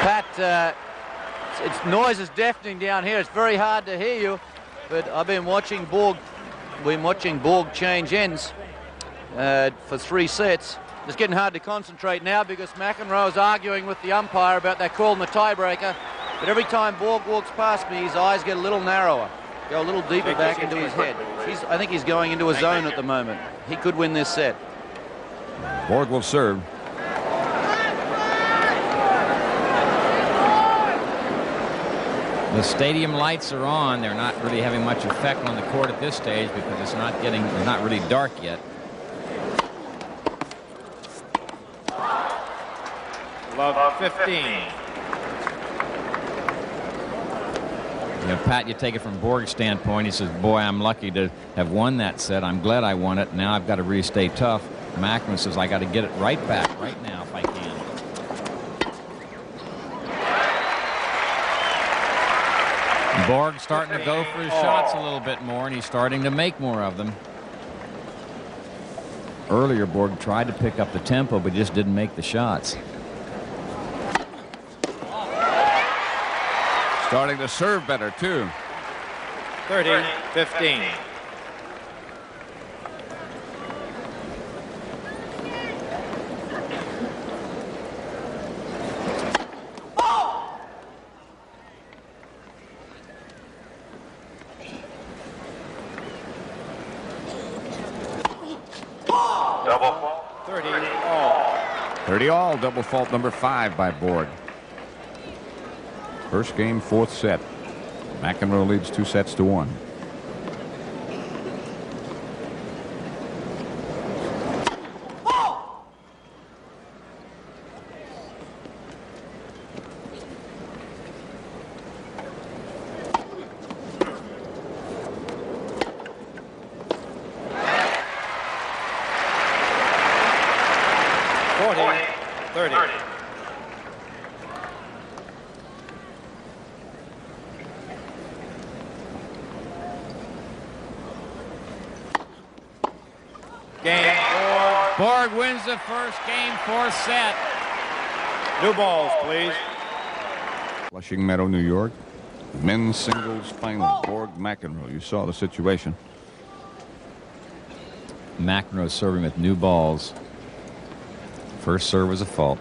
Pat, its noise is deafening down here. It's very hard to hear you, but I've been watching Borg. We've been watching Borg change ends for 3 sets. It's getting hard to concentrate now because McEnroe is arguing with the umpire about that call in the tiebreaker. But every time Borg walks past me, his eyes get a little narrower, go a little deeper back into his head. I think he's going into a zone at the moment. He could win this set. Borg will serve. The stadium lights are on. They're not really having much effect on the court at this stage because it's not really dark yet. Love 15. You know, Pat, you take it from Borg's standpoint. He says, boy, I'm lucky to have won that set. I'm glad I won it. Now I've got to really stay tough. McEnroe says, I got to get it right back right now if I can. Borg starting to go for his shots a little bit more, and he's starting to make more of them. Earlier, Borg tried to pick up the tempo, but just didn't make the shots. Starting to serve better, too. 30-15. Double fault. 30 all. 30 all. Double fault number 5 by Borg. First game, 4th set. McEnroe leads 2 sets to 1. Borg wins the first game, 4th set. New balls, please. Flushing Meadow, New York. Men's singles final. Borg McEnroe. You saw the situation. McEnroe serving with new balls. First serve was a fault.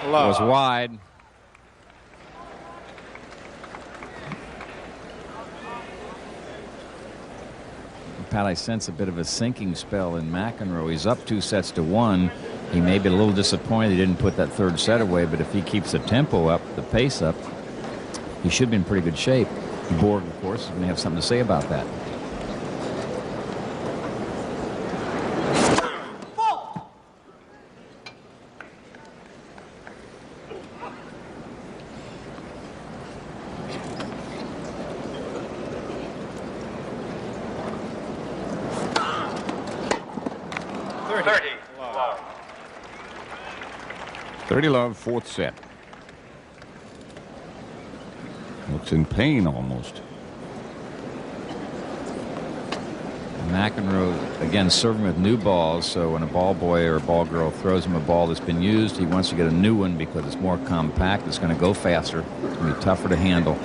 Low. Was wide. Pat, I sense a bit of a sinking spell in McEnroe. He's up 2 sets to 1. He may be a little disappointed he didn't put that 3rd set away, but if he keeps the tempo up, the pace up, he should be in pretty good shape. Borg, of course, may have something to say about that. Love, 4th set. Looks in pain almost. McEnroe again serving with new balls, so when a ball boy or a ball girl throws him a ball that's been used, he wants to get a new one because it's more compact, it's going to go faster, it's going to be tougher to handle.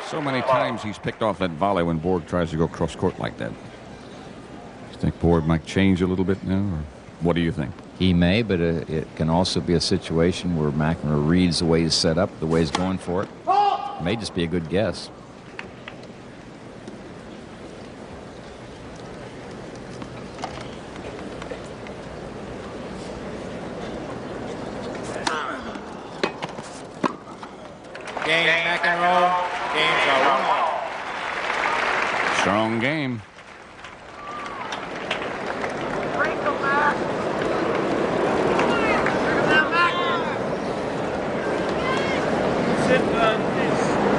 So many times he's picked off that volley when Borg tries to go cross court like that. You think Borg might change a little bit now, or what do you think? He may, but it can also be a situation where McEnroe reads the way he's set up, the way he's going for it. It may just be a good guess. Game, McEnroe. Games are 1-all. Strong game.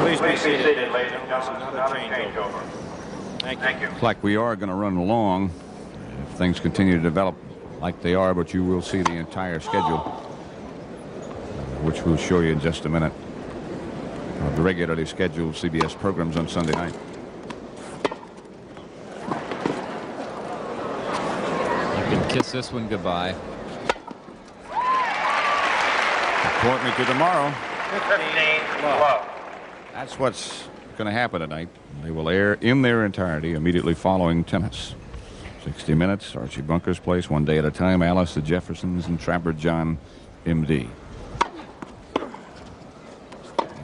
Please be seated, ladies and gentlemen. Another changeover. Thank you. Looks like we are going to run along. if things continue to develop like they are, but you will see the entire schedule, which we'll show you in just a minute, of the regularly scheduled CBS programs on Sunday night. You can kiss this one goodbye. Report me to tomorrow. 15 love. That's what's going to happen tonight. They will air in their entirety immediately following tennis. 60 Minutes, Archie Bunker's Place, One Day at a Time, Alice, the Jeffersons, and Trapper John, MD. You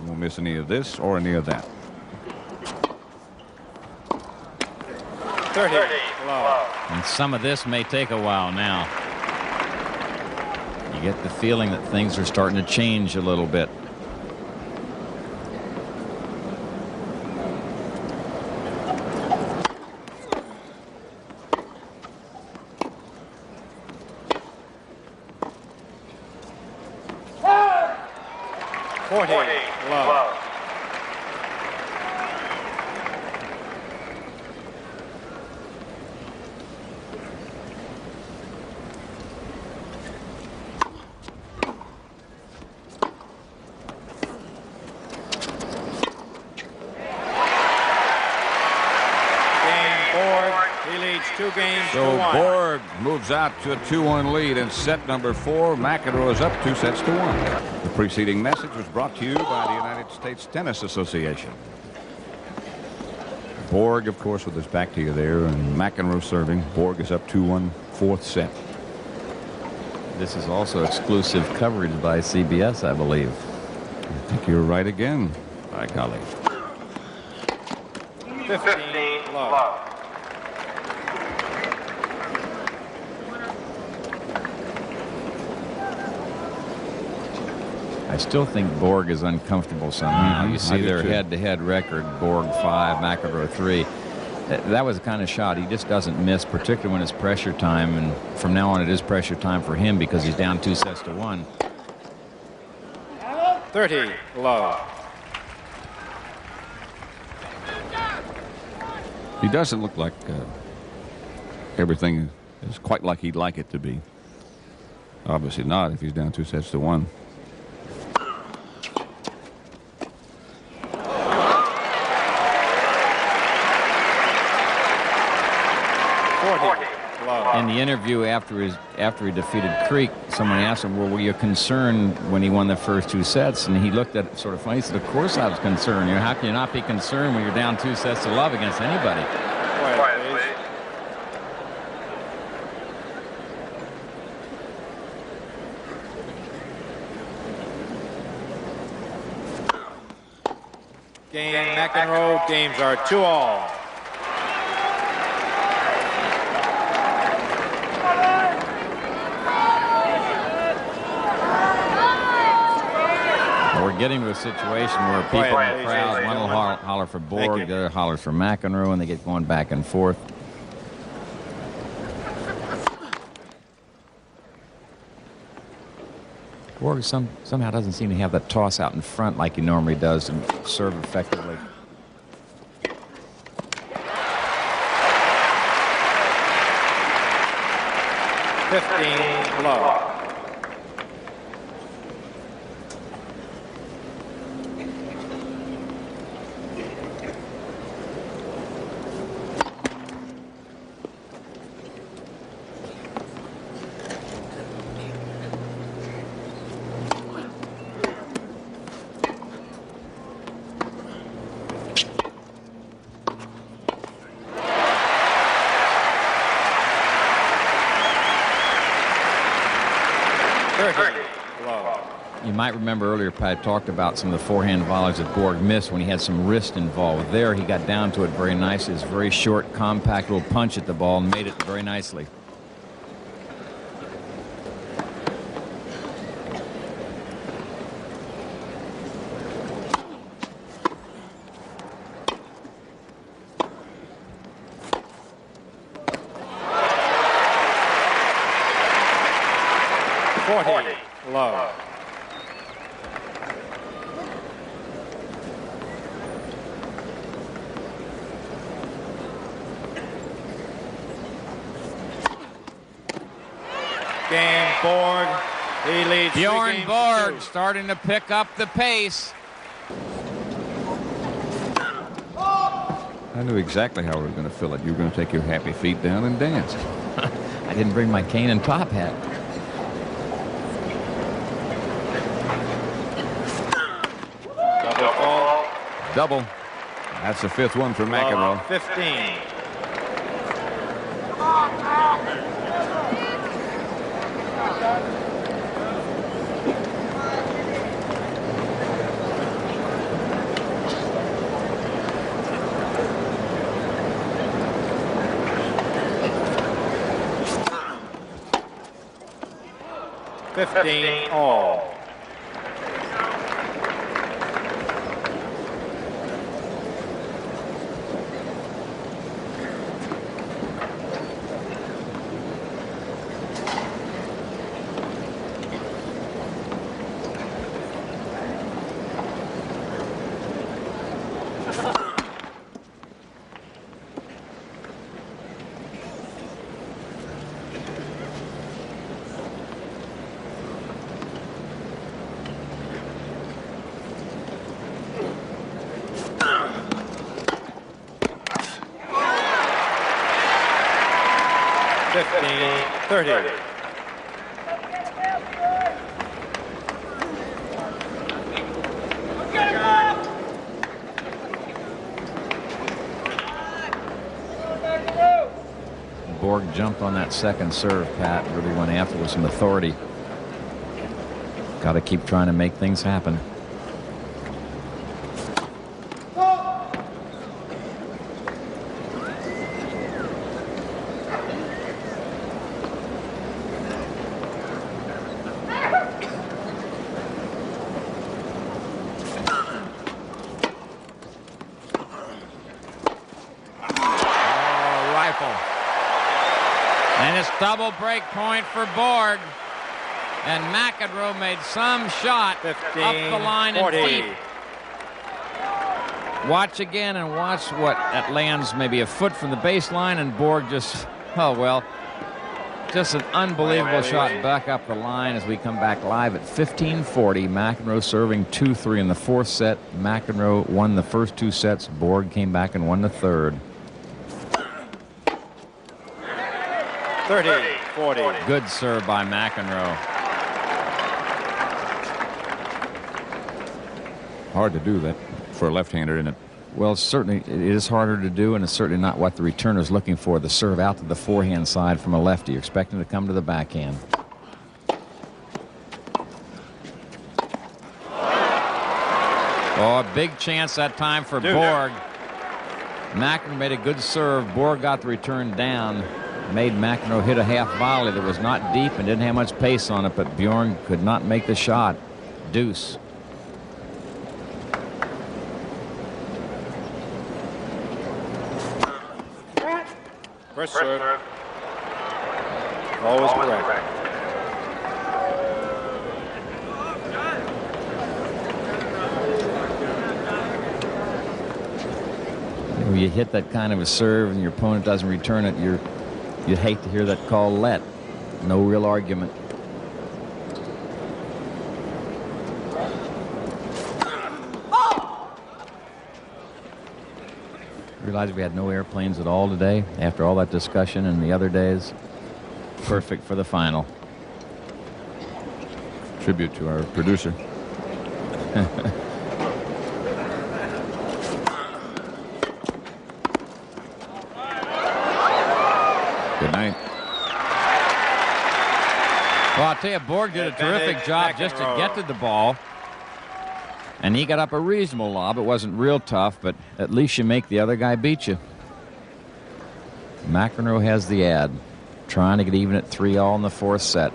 won't miss any of this or any of that. 30 love. And some of this may take a while now. You get the feeling that things are starting to change a little bit. Love. He leads 2 games So to 1. Borg moves out to a 2-1 lead in set number 4. McEnroe is up 2 sets to 1. The preceding message was brought to you by the United States Tennis Association. Borg, of course, with his back to you there, and McEnroe serving. Borg is up 2-1, 4th set. This is also exclusive coverage by CBS, I believe. I think you're right again, by golly. 15 love. I still think Borg is uncomfortable somehow. You I see do their too. head-to-head record, Borg 5, McEnroe 3. That was the kind of shot he just doesn't miss, particularly when it's pressure time. And from now on, it is pressure time for him because he's down 2 sets to 1. 30 love. He doesn't look like everything is quite like he'd like it to be. Obviously not if he's down 2 sets to 1. In the interview after he defeated Creek, someone asked him, well, were you concerned when he won the first 2 sets? And he looked at it sort of funny. He said, of course I was concerned. You know, how can you not be concerned when you're down 2 sets to love against anybody? Quiet, please. Game McEnroe. Games are 2-all. We're getting to a situation where people in the crowd, one will holler for Borg, the other hollers for McEnroe, and they get going back and forth. Borg somehow doesn't seem to have that toss out in front like he normally does and serve effectively. Love. You might remember earlier, Pat talked about some of the forehand volleys that Borg missed when he had some wrist involved. There, he got down to it very nicely. It's a very short, compact little punch at the ball and made it very nicely. Love. game, Borg. He leads Bjorn Borg starting to pick up the pace. I knew exactly how we were going to fill it. You were going to take your happy feet down and dance. I didn't bring my cane and top hat. Double fault. Double. That's the 5th one for McEnroe. 15. All. Borg jumped on that second serve, Pat. Really went after with some authority. Got to keep trying to make things happen. Double break point for Borg. And McEnroe made some shot 15, up the line 40. and deep. Watch again and watch what that lands maybe a foot from the baseline, and Borg just, oh well, just an unbelievable shot back up the line as we come back live at 15:40. McEnroe serving 2-3 in the 4th set. McEnroe won the first 2 sets. Borg came back and won the 3rd. 30-40. Good serve by McEnroe. Hard to do that for a left-hander, isn't it? Well, certainly it is harder to do, and it's certainly not what the returner is looking for. The serve out to the forehand side from a lefty. You're expecting to come to the backhand. Oh, a big chance that time for Borg. McEnroe made a good serve. Borg got the return down. Made McEnroe hit a half volley that was not deep and didn't have much pace on it, but Bjorn could not make the shot. Deuce. First serve. Always correct. When you hit that kind of a serve and your opponent doesn't return it, you'd hate to hear that call let. No real argument. Realized we had no airplanes at all today after all that discussion and the other days. Perfect for the final. Tribute to our producer. Good night. Well, I'll tell you, Borg did a terrific job just to get to the ball. And he got up a reasonable lob. It wasn't real tough, but at least you make the other guy beat you. McEnroe has the ad. Trying to get even at 3-all in the 4th set.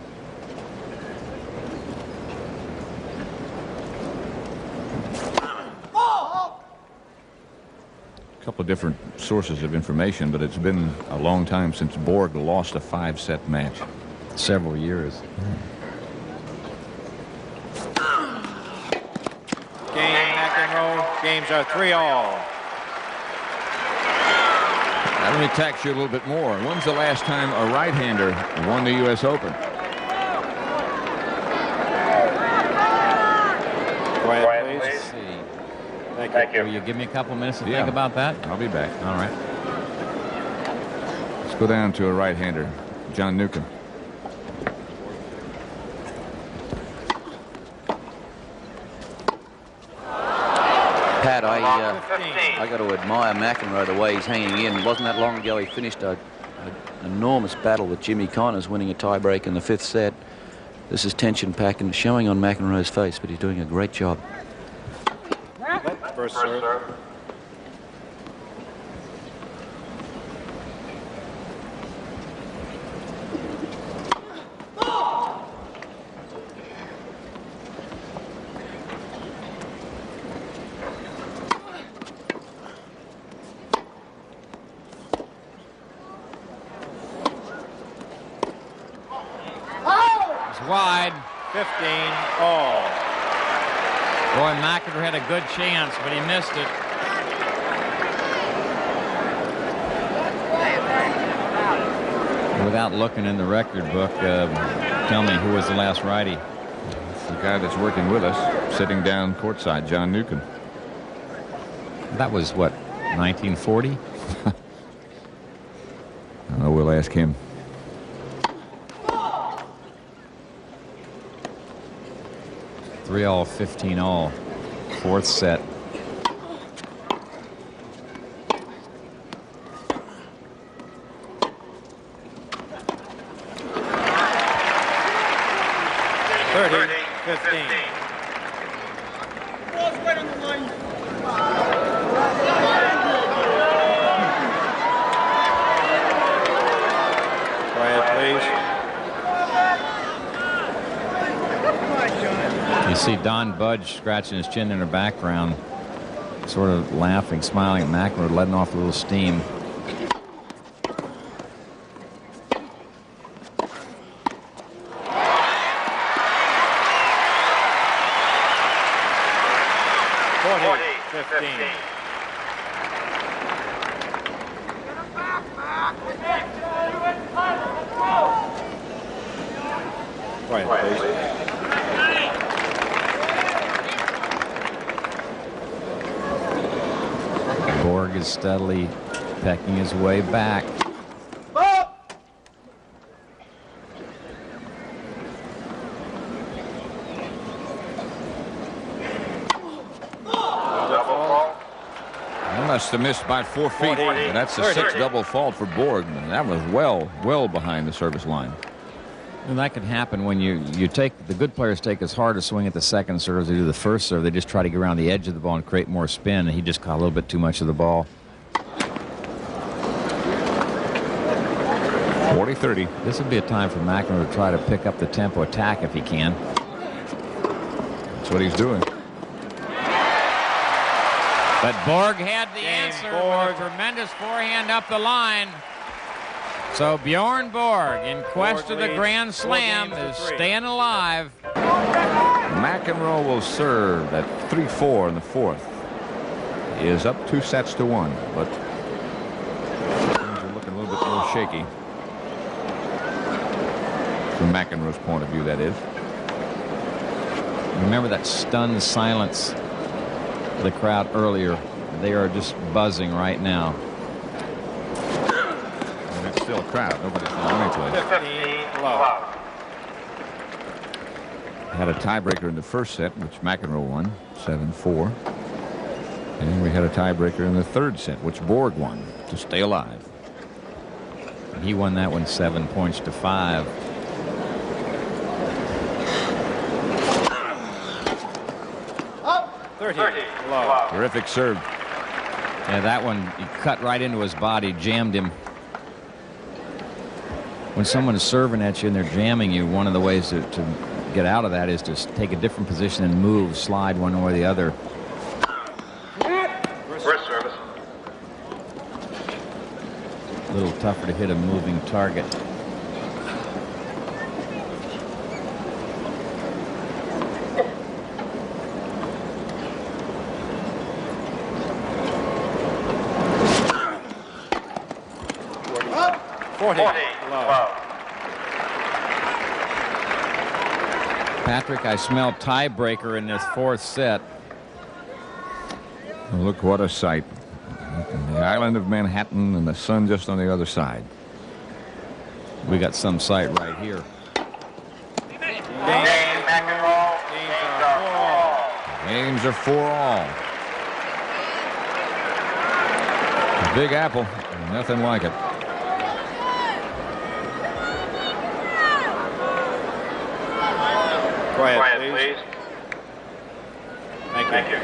A couple of different sources of information, but it's been a long time since Borg lost a 5-set match. Several years. Game, McEnroe. Games are 3-all. Now, let me tax you a little bit more. When's the last time a right-hander won the U.S. Open? Quiet, please. Let's see. Thank you. Will you give me a couple minutes to Yeah. think about that? I'll be back. All right. Let's go down to a right-hander, John Newcomb. Pat, I got to admire McEnroe the way he's hanging in. Wasn't that long ago he finished an enormous battle with Jimmy Connors, winning a tiebreak in the 5th set. This is tension-packed and showing on McEnroe's face, but he's doing a great job. First serve. Wide. 15 all. Boy, McEnroe had a good chance, but he missed it. Without looking in the record book, tell me, who was the last righty? It's the guy that's working with us, sitting down courtside, John Newcomb. That was, what, 1940? I know, we'll ask him. Three all, 15 all. 4th set. See Don Budge scratching his chin in the background, sort of laughing, smiling at McEnroe, letting off a little steam. Borg is steadily pecking his way back. He must have missed by 4 feet. And that's a 6th double fault for Borg. And that was well behind the service line. And that can happen when you take the good players take as hard a swing at the second serve as they do the first serve. They just try to get around the edge of the ball and create more spin, and he just caught a little bit too much of the ball. 40-30. This would be a time for McEnroe to try to pick up the tempo attack if he can. That's what he's doing. But Borg had the answer with a tremendous forehand up the line. So Bjorn Borg, in quest of the Grand Slam, is staying alive. McEnroe will serve at 3-4 in the 4th. He is up 2 sets to 1, but things are looking a little bit more shaky. From McEnroe's point of view, that is. Remember that stunned silence of the crowd earlier. They are just buzzing right now. Still a crowd. Nobody's going anyplace. 15 low. Had a tiebreaker in the first set, which McEnroe won, 7-4. And we had a tiebreaker in the 3rd set, which Borg won to stay alive. He won that one 7 points to 5. Up. 30 low. Terrific serve. Yeah, that one, he cut right into his body, jammed him. When someone is serving at you and they're jamming you, one of the ways to get out of that is to take a different position and move, slide one way or the other. First service. A little tougher to hit a moving target. Patrick, I smell tiebreaker in this fourth set. Look what a sight. The island of Manhattan and the sun just on the other side. We got some sight right here. Games are 4-all. Big Apple, nothing like it. Quiet, please. Thank you.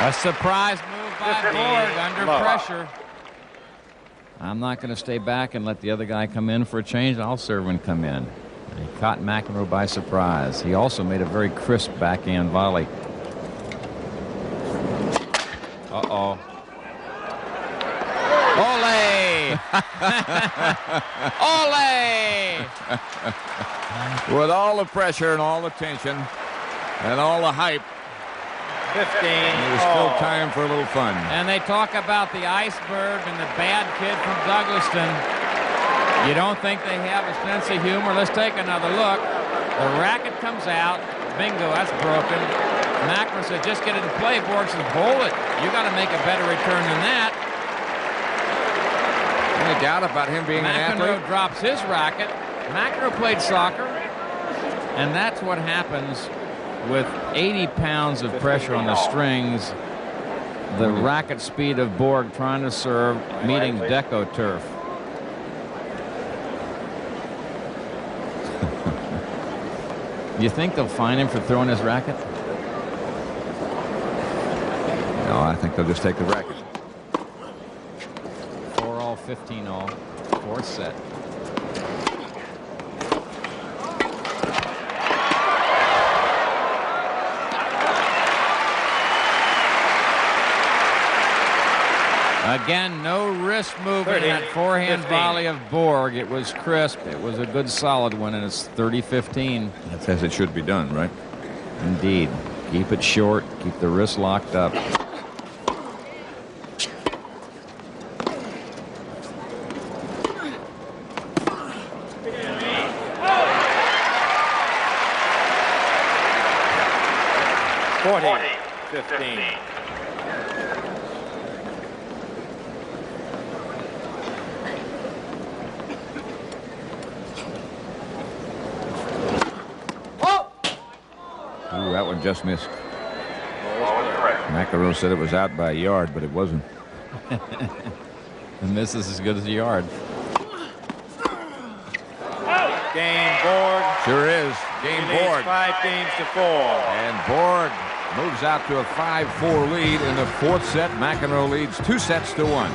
A surprise move by Borg under pressure. I'm not going to stay back and let the other guy come in for a change. I'll serve and come in. He caught McEnroe by surprise. He also made a very crisp backhand volley. Uh-oh. Ole! Ole! With all the pressure and all the tension and all the hype, 15. it was still time for a little fun. And they talk about the iceberg and the bad kid from Douglaston. You don't think they have a sense of humor? Let's take another look. The racket comes out. Bingo, that's broken. McEnroe says, just get it in play. Borg says, hold it. You got to make a better return than that. Any doubt about him being an athlete? McEnroe drops his racket. McEnroe played soccer. And that's what happens with 80 pounds of pressure on the strings. The racket speed of Borg trying to serve, meeting Deco turf. You think they'll fine him for throwing his racket? No, I think they'll just take the racket. 4-all, 15-all, fourth set. Again, no wrist movement in that forehand volley of Borg. It was crisp. It was a good solid one, and it's 30-15. That's as it should be done, right? Indeed. Keep it short. Keep the wrist locked up. Ooh, that one just missed. McEnroe said it was out by a yard, but it wasn't. The miss is as good as a yard. Game Borg. Sure is. Game Borg. 5 games to 4. And Borg moves out to a 5-4 lead in the fourth set. McEnroe leads 2-1.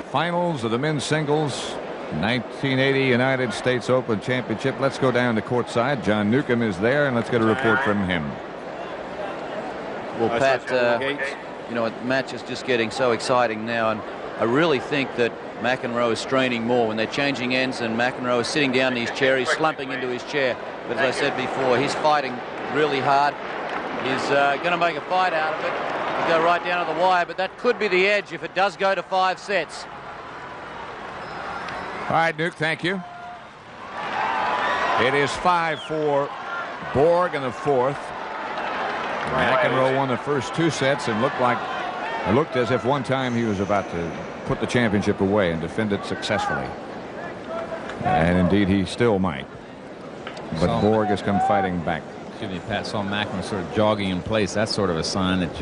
Finals of the men's singles 1980 United States Open Championship. Let's go down to courtside. John Newcomb is there, and let's get a report from him. Well, Pat, you know, the match is just getting so exciting now, and I really think that McEnroe is straining more when they're changing ends, and McEnroe is sitting down in his chair. He's slumping into his chair. But as I said before, he's fighting really hard. He's going to make a fight out of it. He'll go right down to the wire, but that could be the edge if it does go to 5 sets. All right, Nuke, thank you. It is 5-4 Borg in the fourth. McEnroe won the first 2 sets and looked as if one time he was about to put the championship away and defend it successfully. And indeed he still might. But Borg has come fighting back. Excuse me, Pat, saw McEnroe sort of jogging in place. That's sort of a sign that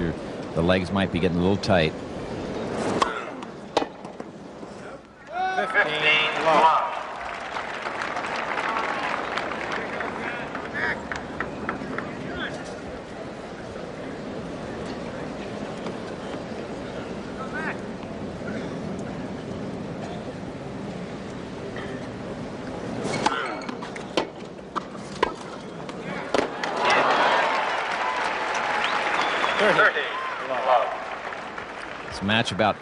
the legs might be getting a little tight. 15 long. This match about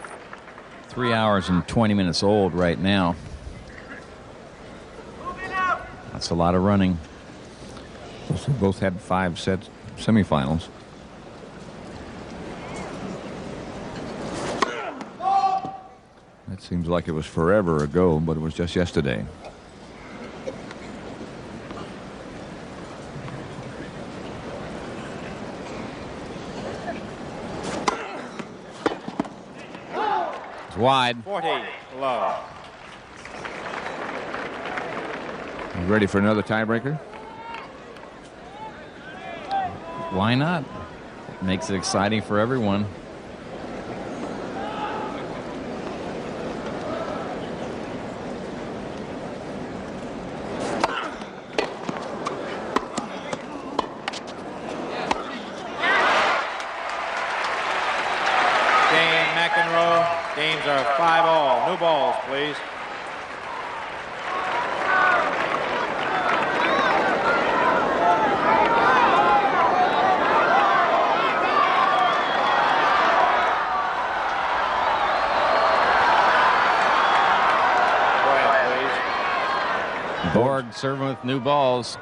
3 hours and 20 minutes old right now. That's a lot of running. They both had 5-set semifinals. That seems like it was forever ago, but it was just yesterday. It's wide. 40 love. You ready for another tiebreaker? Why not? It makes it exciting for everyone. Game McEnroe. Games are 5-all. New balls, please. Borg serving with new balls.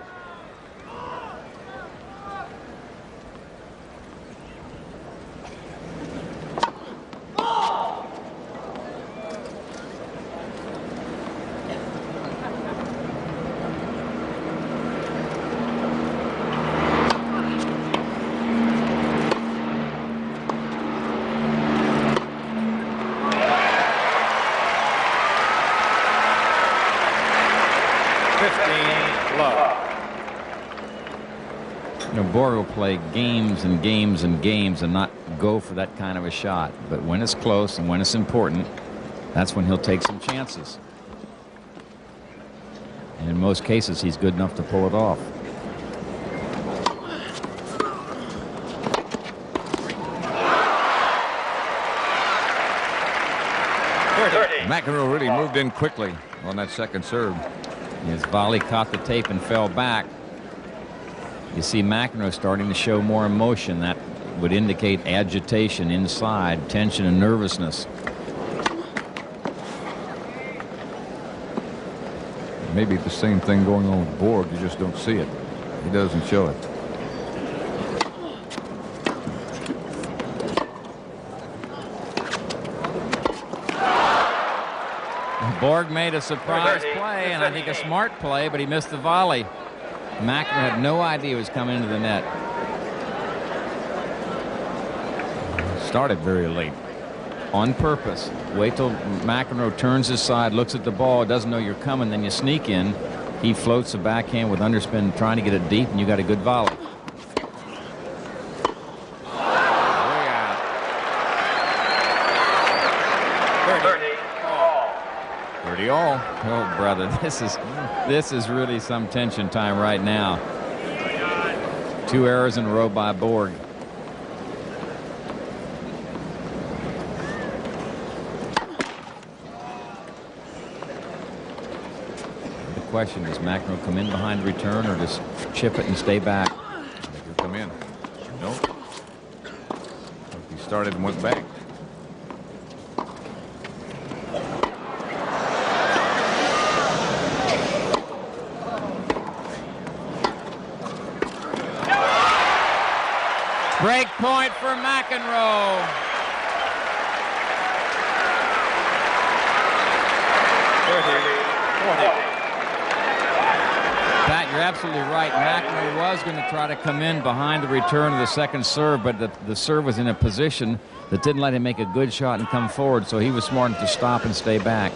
Borg will play games and games and games and not go for that kind of a shot. But when it's close and when it's important, that's when he'll take some chances. And in most cases, he's good enough to pull it off. McEnroe really moved in quickly on that second serve. His volley caught the tape and fell back. You see McEnroe starting to show more emotion. That would indicate agitation inside, tension and nervousness. Maybe the same thing going on with Borg. You just don't see it. He doesn't show it. Borg made a surprise play, and I think a smart play, but he missed the volley. McEnroe had no idea it was coming into the net. Started very late. On purpose. Wait till McEnroe turns his side, looks at the ball, doesn't know you're coming, then you sneak in. He floats a backhand with underspin, trying to get it deep, and you got a good volley. Way out. 30 all. Oh, brother, this is really some tension time right now. 2 errors in a row by Borg. The question is, McEnroe come in behind the return or just chip it and stay back? I think he'll come in. Nope. He started and went back. Break point for McEnroe. Pat, you're absolutely right. McEnroe was going to try to come in behind the return of the second serve, but the serve was in a position that didn't let him make a good shot and come forward, so he was smart enough to stop and stay back.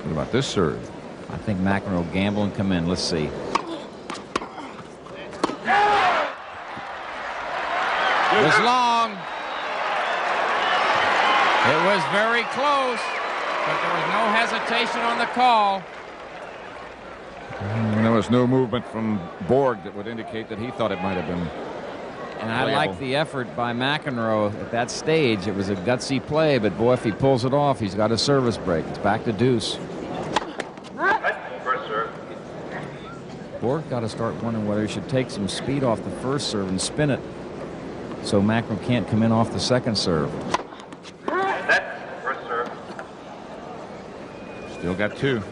What about this serve? I think McEnroe will gamble and come in. Let's see. It was long. It was very close, but there was no hesitation on the call. There was no movement from Borg that would indicate that he thought it might have been. And I like the effort by McEnroe at that stage. It was a gutsy play, but boy, if he pulls it off, he's got a service break. It's back to deuce. First serve. Borg got to start wondering whether he should take some speed off the first serve and spin it so McEnroe can't come in off the second serve. First serve. Still got 2.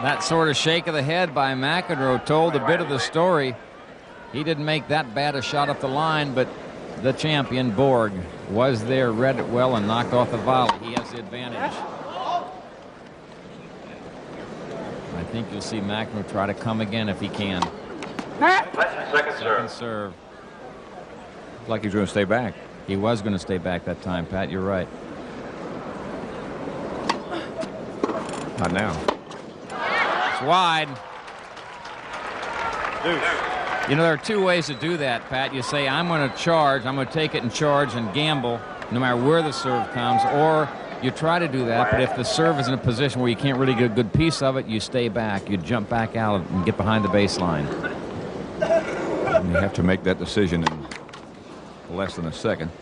That sort of shake of the head by McEnroe told a bit of the story. He didn't make that bad a shot up the line, but the champion, Borg, was there, read it well, and knocked off the volley. He has the advantage. I think you'll see McEnroe try to come again if he can. Second serve. Like he's going to stay back. He was going to stay back that time, Pat. You're right. Not now. It's wide. You know, there are 2 ways to do that, Pat. You say, I'm going to charge. I'm going to take it and charge and gamble no matter where the serve comes. Or you try to do that, but if the serve is in a position where you can't really get a good piece of it, you stay back. You jump back out and get behind the baseline. And you have to make that decision in less than a second.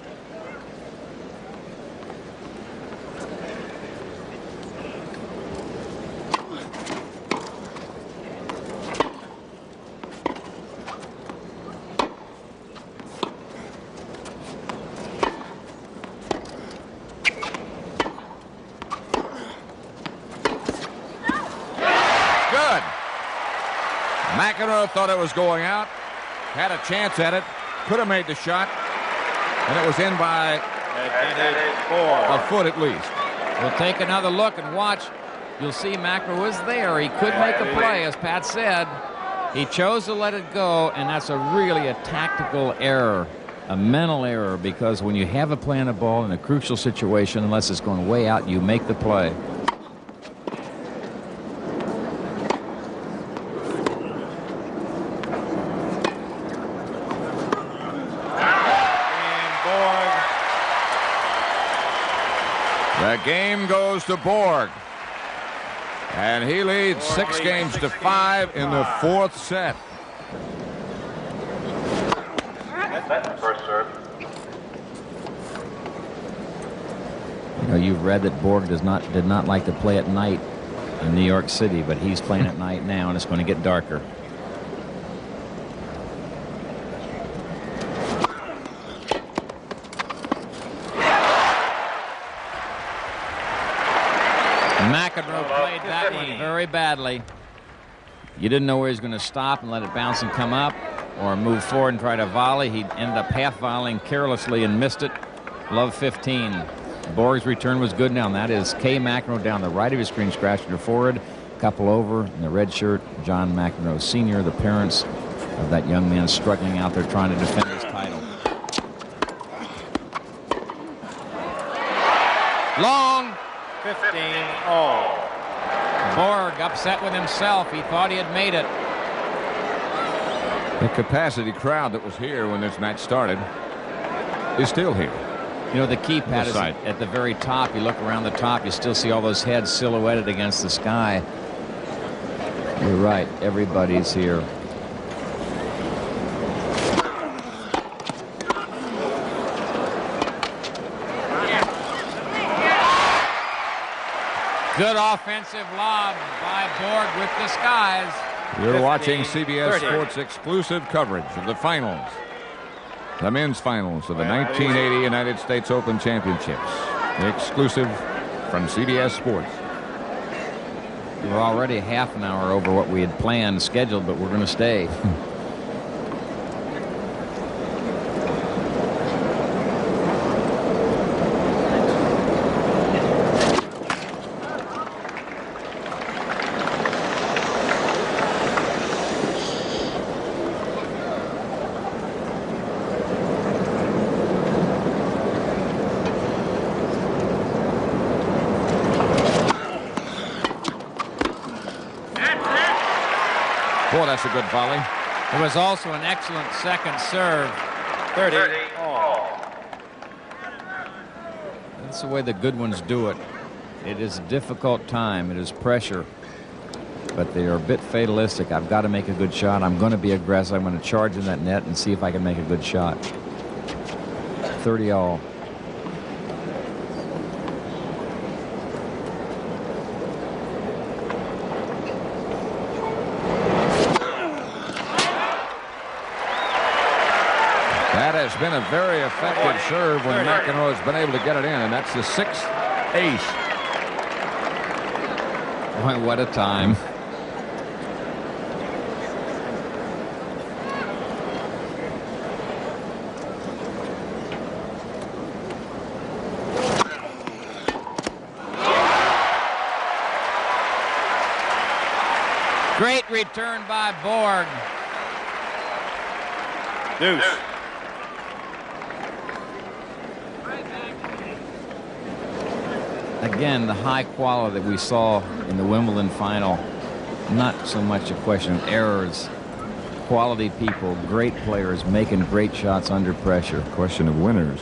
McEnroe thought it was going out, had a chance at it, could have made the shot, and it was in by a foot at least. We'll take another look and watch. You'll see McEnroe was there. He could make a play, as Pat said. He chose to let it go, and that's really a tactical error, a mental error, because when you have a play on the ball in a crucial situation, unless it's going way out, you make the play. The game goes to Borg. And he leads 6 games to 5 in the 4th set. First serve. You know, you've read that Borg did not like to play at night in New York City, but he's playing at night now, and it's going to get darker. McEnroe played that one very badly. You didn't know where he was going to stop and let it bounce and come up, or move forward and try to volley. He ended up half volleying carelessly and missed it. Love 15. Borg's return was good now, and that is Kay McEnroe down the right of his screen, scratching her forward. Couple over in the red shirt, John McEnroe Sr., the parents of that young man struggling out there trying to defend his title. Long. 15-all. Borg upset with himself. He thought he had made it. The capacity crowd that was here when this match started is still here. You know, the key, Pat, is at the very top. You look around the top, you still see all those heads silhouetted against the sky. You're right. Everybody's here. Good offensive lob by Borg with disguise. You're watching CBS Sports exclusive coverage of the finals, the men's finals of the 1980 United States Open Championships. Exclusive from CBS Sports. We're already half an hour over what we had planned, scheduled, but we're going to stay. Boy, that's a good volley. It was also an excellent second serve. 30 all. That's the way the good ones do it. It is a difficult time. It is pressure. But they are a bit fatalistic. I've got to make a good shot. I'm going to be aggressive. I'm going to charge in that net and see if I can make a good shot. 30 all. That has been a very effective serve when McEnroe has been able to get it in, and that's the 6th ace. Boy, what a time. Great return by Borg. Deuce. Again, the high quality that we saw in the Wimbledon final, not so much a question of errors. Quality people, great players making great shots under pressure. Question of winners.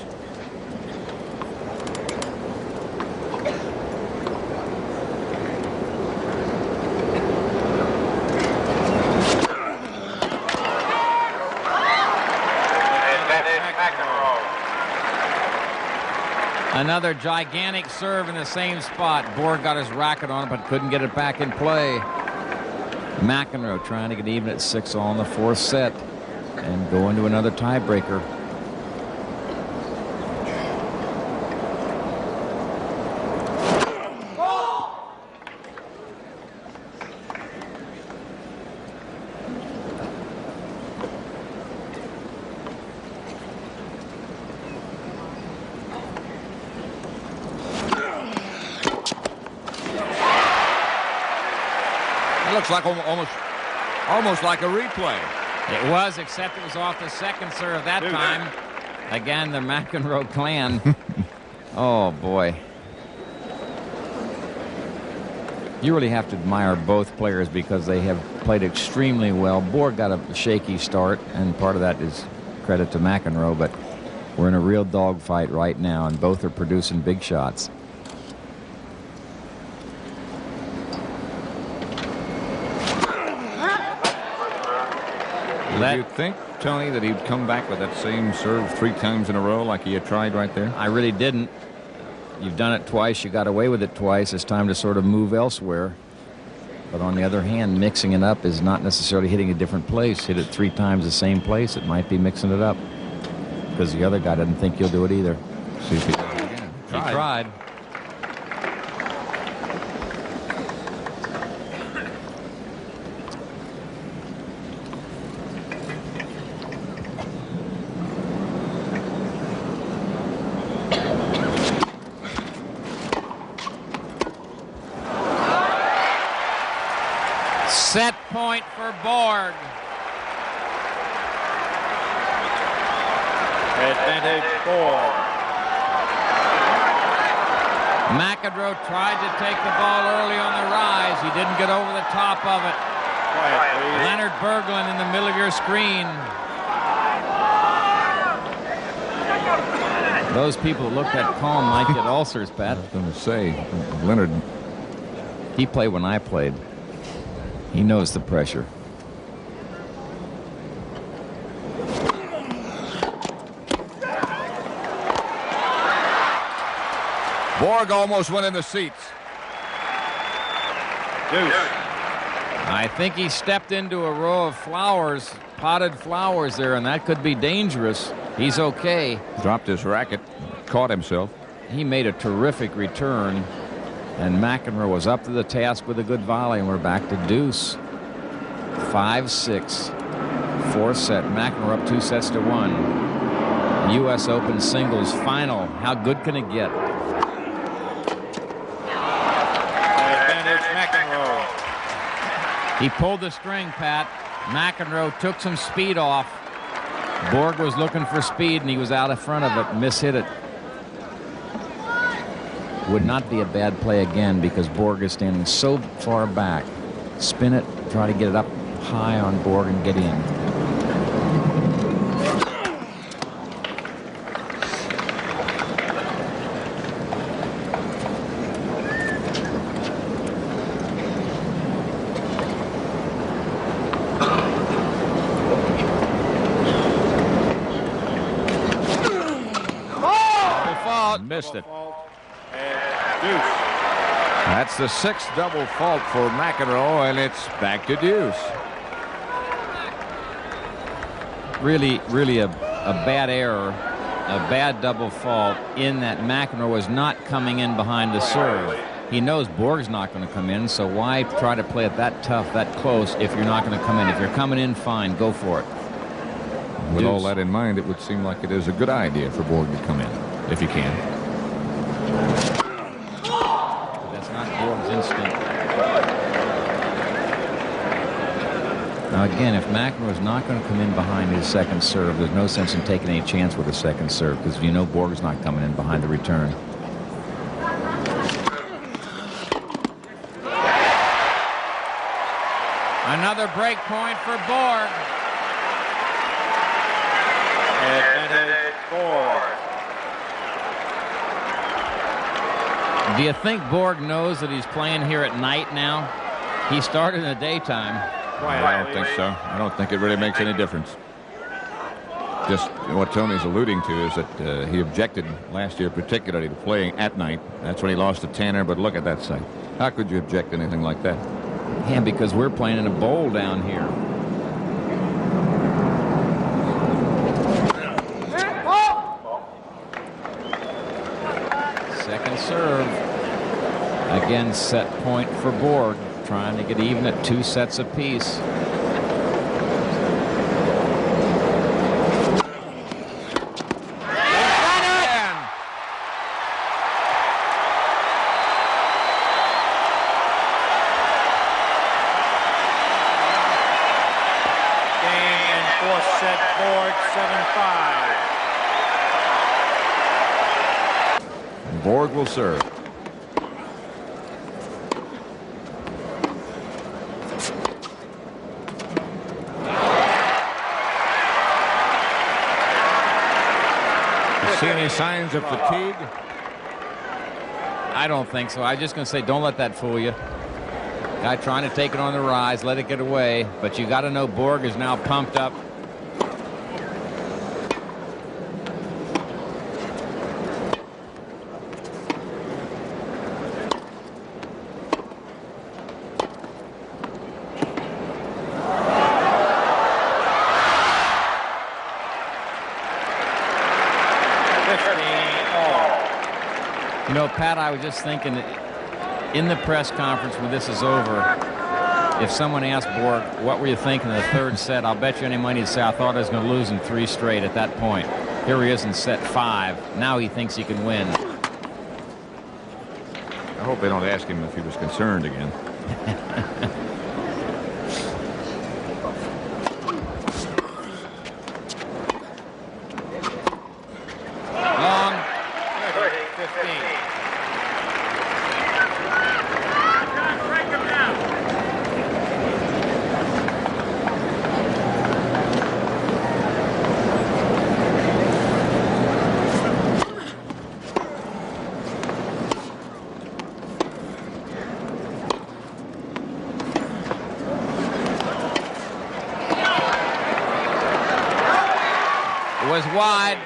Another gigantic serve in the same spot. Borg got his racket on it, but couldn't get it back in play. McEnroe trying to get even at 6-all in the 4th set and go into another tiebreaker. Looks like almost like a replay. It was, except it was off the second serve that time. Again, the McEnroe clan. Oh, boy. You really have to admire both players because they have played extremely well. Borg got a shaky start, and part of that is credit to McEnroe, but we're in a real dogfight right now, and both are producing big shots. Did you think, Tony, that he'd come back with that same serve 3 times in a row like he had tried right there? I really didn't. You've done it twice. You got away with it twice. It's time to sort of move elsewhere. But on the other hand, mixing it up is not necessarily hitting a different place. Hit it 3 times the same place. It might be mixing it up because the other guy doesn't think you'll do it either. See if he does it again. He tried. Set point for Borg. Advantage Borg. McEnroe tried to take the ball early on the rise. He didn't get over the top of it. Quiet, please. Leonard Berglund in the middle of your screen. Those people who look that calm might get ulcers, Pat. I was going to say, Leonard. He played when I played. He knows the pressure. Borg almost went in the seats. Deuce. I think he stepped into a row of flowers, potted flowers there, and that could be dangerous. He's okay. Dropped his racket, caught himself. He made a terrific return, and McEnroe was up to the task with a good volley, and we're back to deuce. 5-6. 4th set. McEnroe up 2 sets to 1. U.S. Open singles final. How good can it get? Advantage McEnroe. He pulled the string, Pat. McEnroe took some speed off. Borg was looking for speed, and he was out in front of it, mishit it. Would not be a bad play again because Borg is standing so far back. Spin it, try to get it up high on Borg and get in. Missed it. That's the 6th double fault for McEnroe, and it's back to deuce. Really a bad error, a bad double fault in that McEnroe was not coming in behind the serve. He knows Borg's not going to come in, so why try to play it that tough, that close if you're not going to come in? If you're coming in, fine, go for it. With all that in mind, it would seem like it is a good idea for Borg to come in, if he can. That's not Borg's instinct. Now again, if McEnroe is not going to come in behind his second serve, there's no sense in taking any chance with a second serve because you know Borg's not coming in behind the return. Another break point for Borg. Advantage Borg. Do you think Borg knows that he's playing here at night now? He started in the daytime. I don't think so. I don't think it really makes any difference. Just what Tony's alluding to is that he objected last year particularly to playing at night. That's when he lost to Tanner, but look at that sight. How could you object to anything like that? Yeah, because we're playing in a bowl down here. Second serve. Again, set point for Borg, trying to get even at 2 sets apiece. Borg will serve. See any signs of fatigue? I don't think so. I'm just going to say don't let that fool you. Guy trying to take it on the rise, let it get away. But you got to know Borg is now pumped up. You know, Pat, I was just thinking that in the press conference when this is over, if someone asked Borg, what were you thinking of the third set, I'll bet you any money he'd say, I thought I was going to lose in 3 straight at that point. Here he is in set 5. Now he thinks he can win. I hope they don't ask him if he was concerned again. Was wide.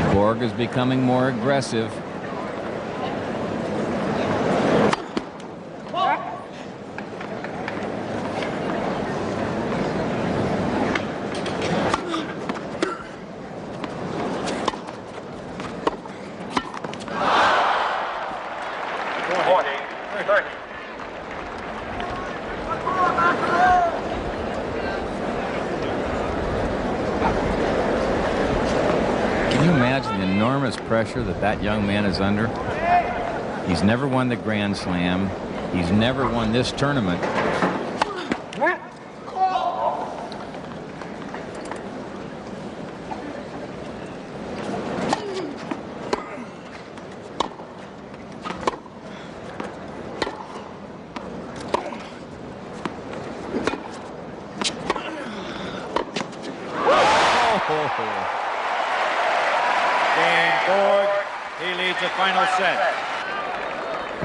15. Borg is becoming more aggressive. Pressure that young man is under. He's never won the Grand Slam. He's never won this tournament. it's a final set.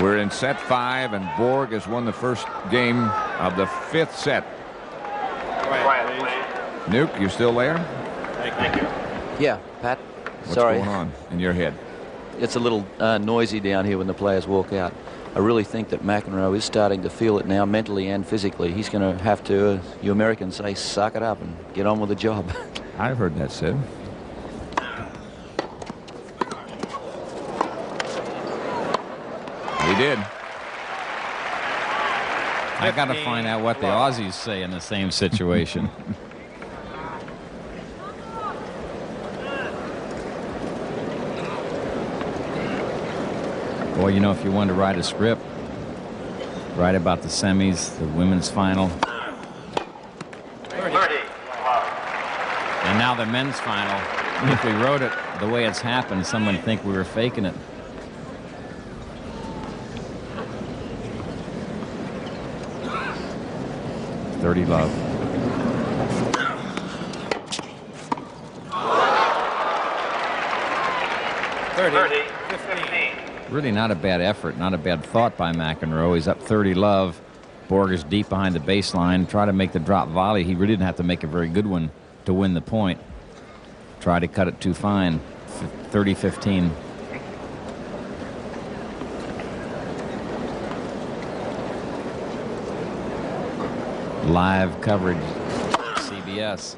We're in set 5, and Borg has won the first game of the 5th set. Quiet, please. Nuke, you still there? Thank you. Yeah, Pat. What's Sorry. going on in your head? It's a little noisy down here when the players walk out. I really think that McEnroe is starting to feel it now, mentally and physically. He's going to have to, you Americans say, suck it up and get on with the job. I've heard that said. He did. I got to find out what the Aussies say in the same situation. Well, you know, if you wanted to write a script, write about the semis, the women's final, 30. and now the men's final. If we wrote it the way it's happened, someone would think we were faking it. $30 love. 30, 15. Really not a bad effort, not a bad thought by McEnroe. He's up 30 love. Borg is deep behind the baseline. Try to make the drop volley. He really didn't have to make a very good one to win the point. Try to cut it too fine. 30-15. Live coverage, CBS.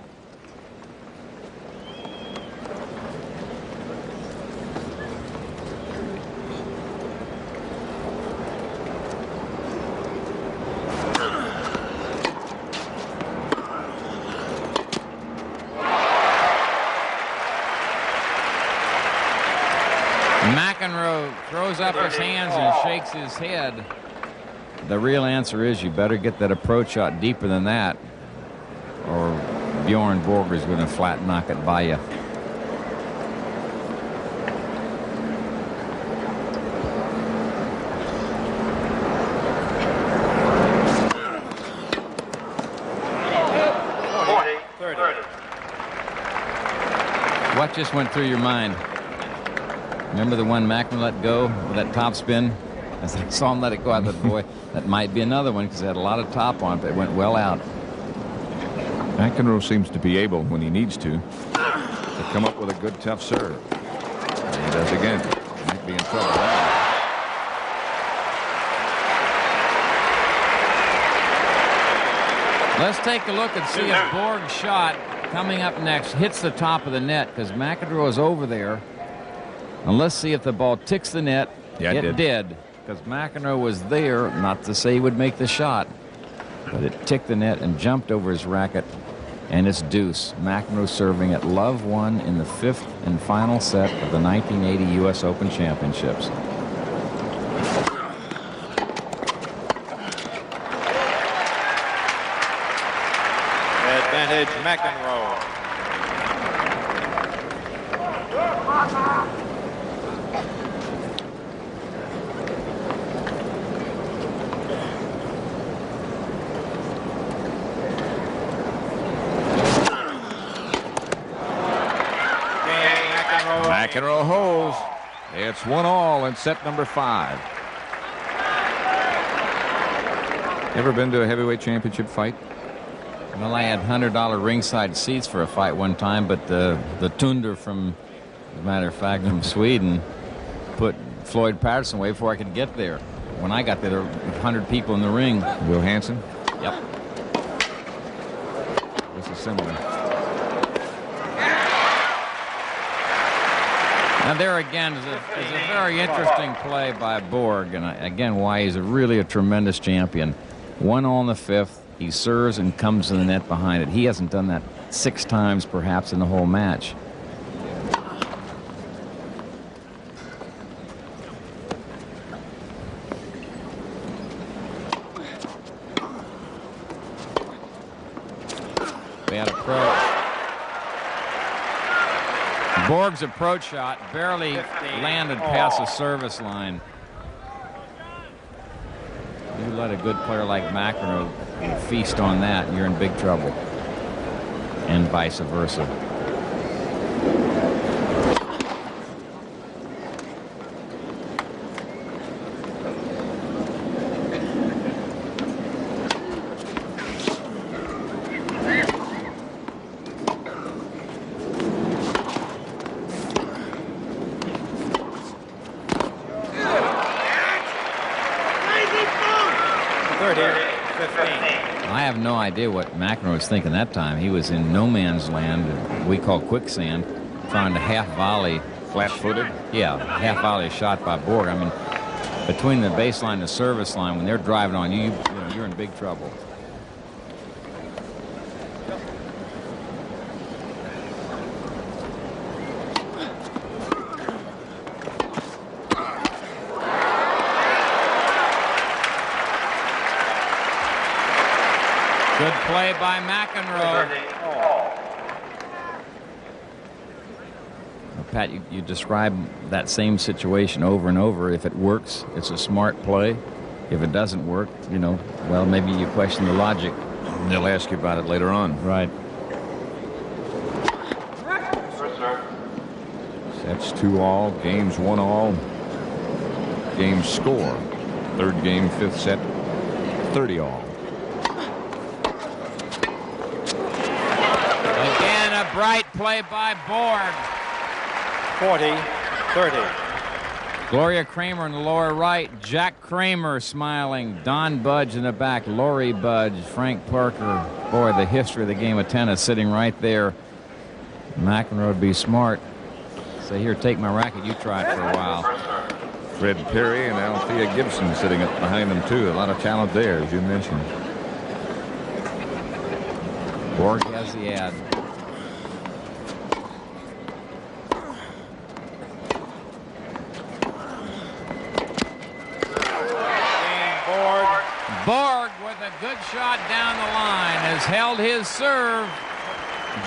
McEnroe throws up his hands and shakes his head. The real answer is you better get that approach shot deeper than that, or Bjorn Borg is going to flat knock it by you. What just went through your mind? Remember the one McEnroe let go with that top spin? As I saw him let it go, I thought, boy, that might be another one because it had a lot of top on it, but it went well out. McEnroe seems to be able, when he needs to come up with a good, tough serve. And he does again. Might be in trouble. Let's take a look and see if Borg's shot coming up next hits the top of the net, because McEnroe is over there. And let's see if the ball ticks the net. Yeah, it did. Because McEnroe was there, not to say he would make the shot, but it ticked the net and jumped over his racket, and it's deuce. McEnroe serving at love 1 in the 5th and final set of the 1980 U.S. Open Championships. Advantage McEnroe. McEnroe holds. It's 1-all in set number 5. Ever been to a heavyweight championship fight? Well, I had $100 ringside seats for a fight one time, but the Tunder from, as a matter of fact, from Sweden, put Floyd Patterson away before I could get there. When I got there, there were 100 people in the ring. Will Hansen? Yep. This is similar. Now there again is a very interesting play by Borg, and again why he's really a tremendous champion. 1-all in the 5th. He serves and comes to the net behind it. He hasn't done that 6 times perhaps in the whole match. Bad approach. Borg's approach shot barely landed past the service line. You let a good player like McEnroe feast on that, and you're in big trouble. And vice versa. 30-15. I have no idea what McEnroe was thinking that time. He was in no man's land, we call quicksand, trying to half volley. Flat-footed? Yeah, half volley shot by Borg. I mean, between the baseline and the service line, when they're driving on you, you're in big trouble. Good play by McEnroe. Pat, you describe that same situation over and over. If it works, it's a smart play. If it doesn't work, well, maybe you question the logic. They'll ask you about it later on. Right. Sets 2-all, games 1-all. Game score. Third game, fifth set, 30-all. Again, a bright play by Borg. 40-30. Gloria Kramer in the lower right. Jack Kramer smiling. Don Budge in the back. Laurie Budge. Frank Parker. Boy, the history of the game of tennis sitting right there. McEnroe would be smart. Say, here, take my racket. You try it for a while. Fred Perry and Althea Gibson sitting up behind them, too. A lot of talent there, as you mentioned. Borg has the ad. Borg with a good shot down the line has held his serve.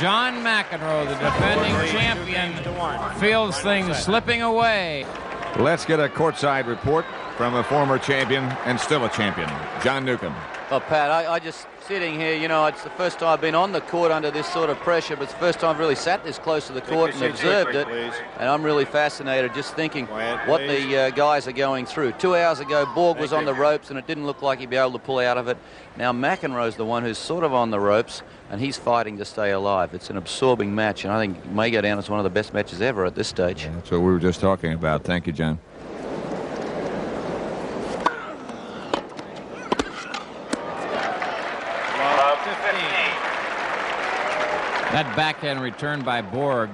John McEnroe, the defending champion, feels things slipping away. Let's get a courtside report from a former champion and still a champion, John Newcomb. Well, Pat, I just sitting here, it's the first time I've been on the court under this sort of pressure, but it's the first time I've really sat this close to the court and observed it. And I'm really fascinated just thinking what the guys are going through. 2 hours ago, Borg was on the ropes, and it didn't look like he'd be able to pull out of it. Now McEnroe's the one who's sort of on the ropes, and he's fighting to stay alive. It's an absorbing match, and I think it may go down as one of the best matches ever at this stage. Yeah, that's what we were just talking about. Thank you, John. That backhand return by Borg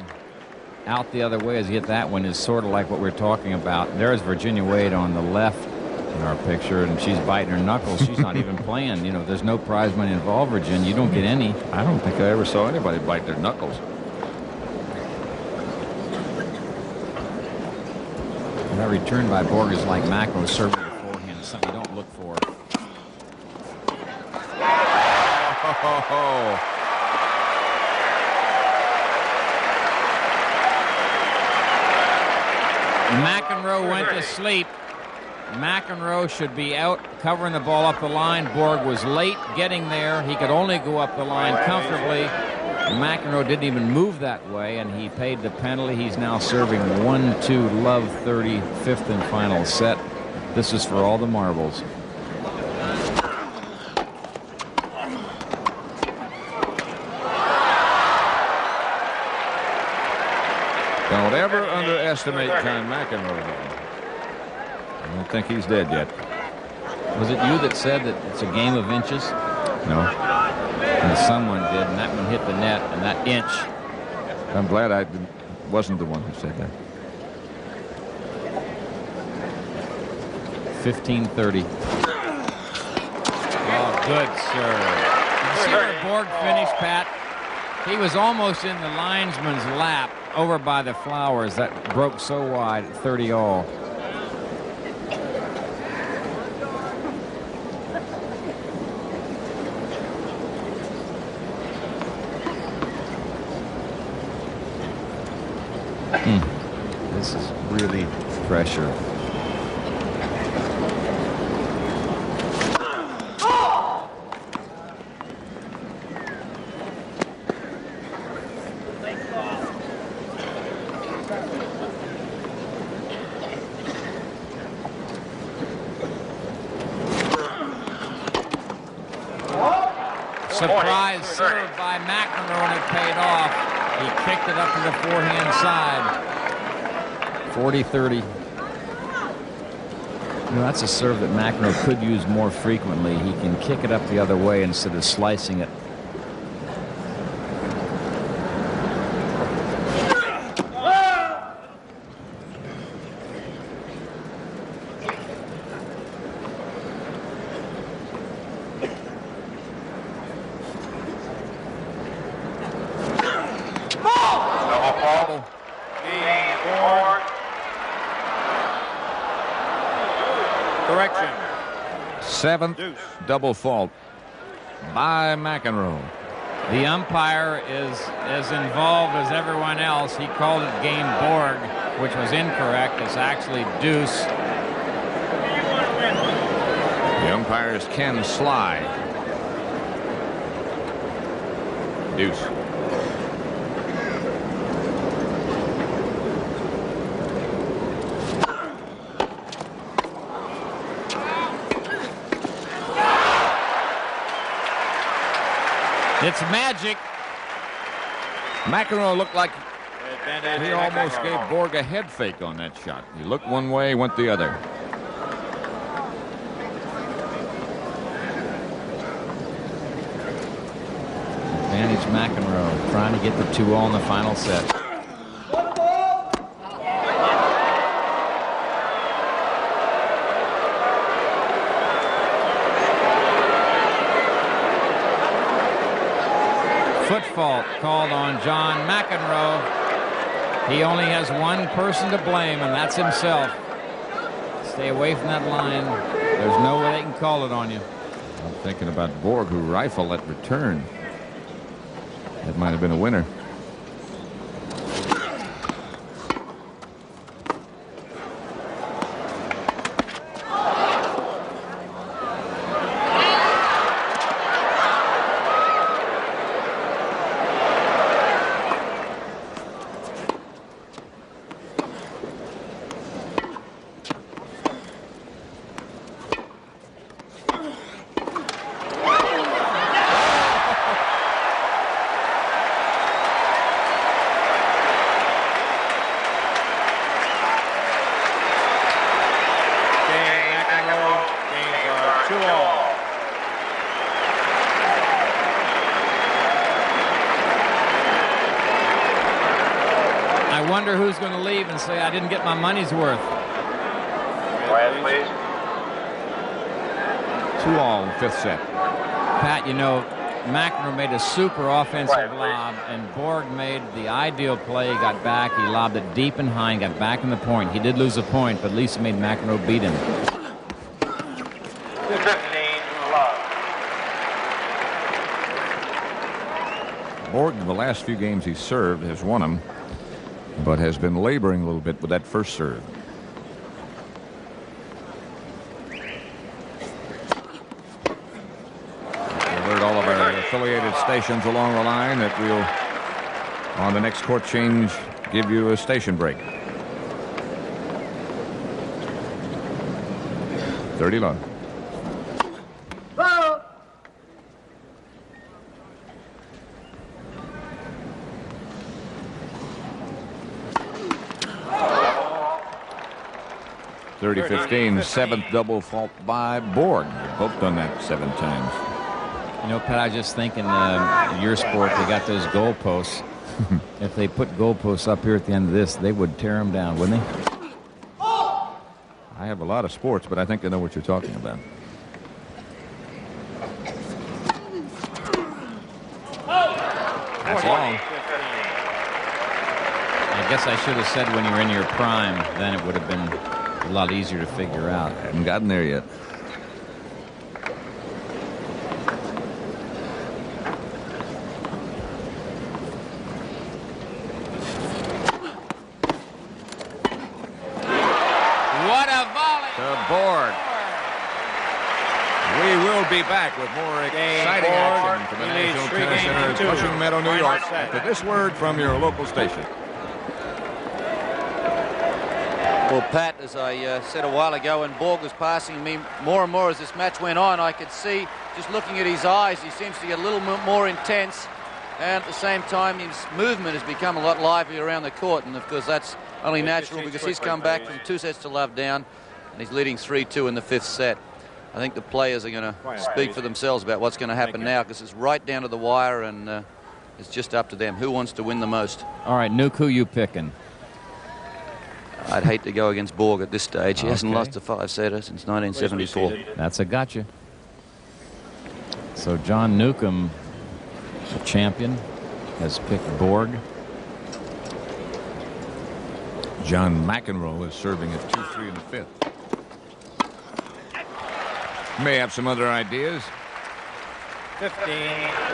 out the other way as he hit that one is sort of like what we're talking about. There's Virginia Wade on the left in our picture, and she's biting her knuckles. She's not even playing. There's no prize money involved, Virginia. You don't get any. I don't think I ever saw anybody bite their knuckles. And that return by Borg is like McEnroe serving the forehand. It's something you don't look for. Oh. McEnroe went to sleep. McEnroe should be out covering the ball up the line. Borg was late getting there. He could only go up the line comfortably. McEnroe didn't even move that way, and he paid the penalty. He's now serving 1-2 love 30, fifth and final set. This is for all the marbles. Don't ever underestimate John McEnroe. I don't think he's dead yet. Was it you that said that it's a game of inches? No. And someone did, and that one hit the net, and that inch. I'm glad I wasn't the one who said that. 15-30. Oh, good serve. Did you see where Borg finished, Pat? He was almost in the linesman's lap over by the flowers. That broke so wide, 30-all. This is really pressure. Surprise serve by McEnroe, and it paid off. He kicked it up to the forehand side. 40-30. You know, that's a serve that McEnroe could use more frequently. He can kick it up the other way instead of slicing it. Correction. Seventh double fault by McEnroe. The umpire is as involved as everyone else. He called it game Borg, which was incorrect. It's actually deuce. The umpire is Ken Sly. Deuce. It's magic. McEnroe looked like Advantage he almost McEnroe. gave Borg a head fake on that shot. He looked one way, went the other. Advantage McEnroe trying to get the 2-all in the final set. Foot fault called on John McEnroe. He only has one person to blame, and that's himself. Stay away from that line. There's no way they can call it on you. I'm thinking about Borg, who rifled that return. That might have been a winner. I wonder who's going to leave and say I didn't get my money's worth. Quiet, please. 2-all in the fifth set. Pat, you know, McEnroe made a super offensive Quiet, please. lob, and Borg made the ideal play. He got back, he lobbed it deep and high, and got back in the point. He did lose a point, but at least he made McEnroe beat him. 15 love. Borg, in the last few games he served, has won them, but has been laboring a little bit with that first serve. Alert all of our affiliated stations along the line that we'll, on the next court change, give you a station break. 30 love. Whoa. 30-15, seventh double fault by Borg. They've both done that 7 times. You know, Pat, I was just thinking in your sport, they got those goalposts. If they put goalposts up here at the end of this, they would tear them down, wouldn't they? I have a lot of sports, but I think I know what you're talking about. That's long. I guess I should have said when you're in your prime, then it would have been a lot easier to figure out. Haven't gotten there yet. What a volley! To Borg. We will be back with more exciting Borg. action from the He leads National 3 Tennis games Center to at 2. Flushing Meadow, New York. Final set. After this word from your local station. Well, Pat, as I said a while ago, when Borg was passing me more and more as this match went on, I could see, just looking at his eyes, he seems to get a little more intense. And at the same time, his movement has become a lot livelier around the court. And, of course, that's only natural because he's come back from 2 sets to love down. and he's leading 3-2 in the 5th set. I think the players are going to speak for themselves about what's going to happen now, because it's right down to the wire, and it's just up to them. Who wants to win the most? All right, Nuke, who you picking? I'd hate to go against Borg at this stage. He hasn't lost a 5-setter since 1974. That's a gotcha. So John Newcomb, the champion, has picked Borg. John McEnroe is serving at 2-3 in the 5th. May have some other ideas. 15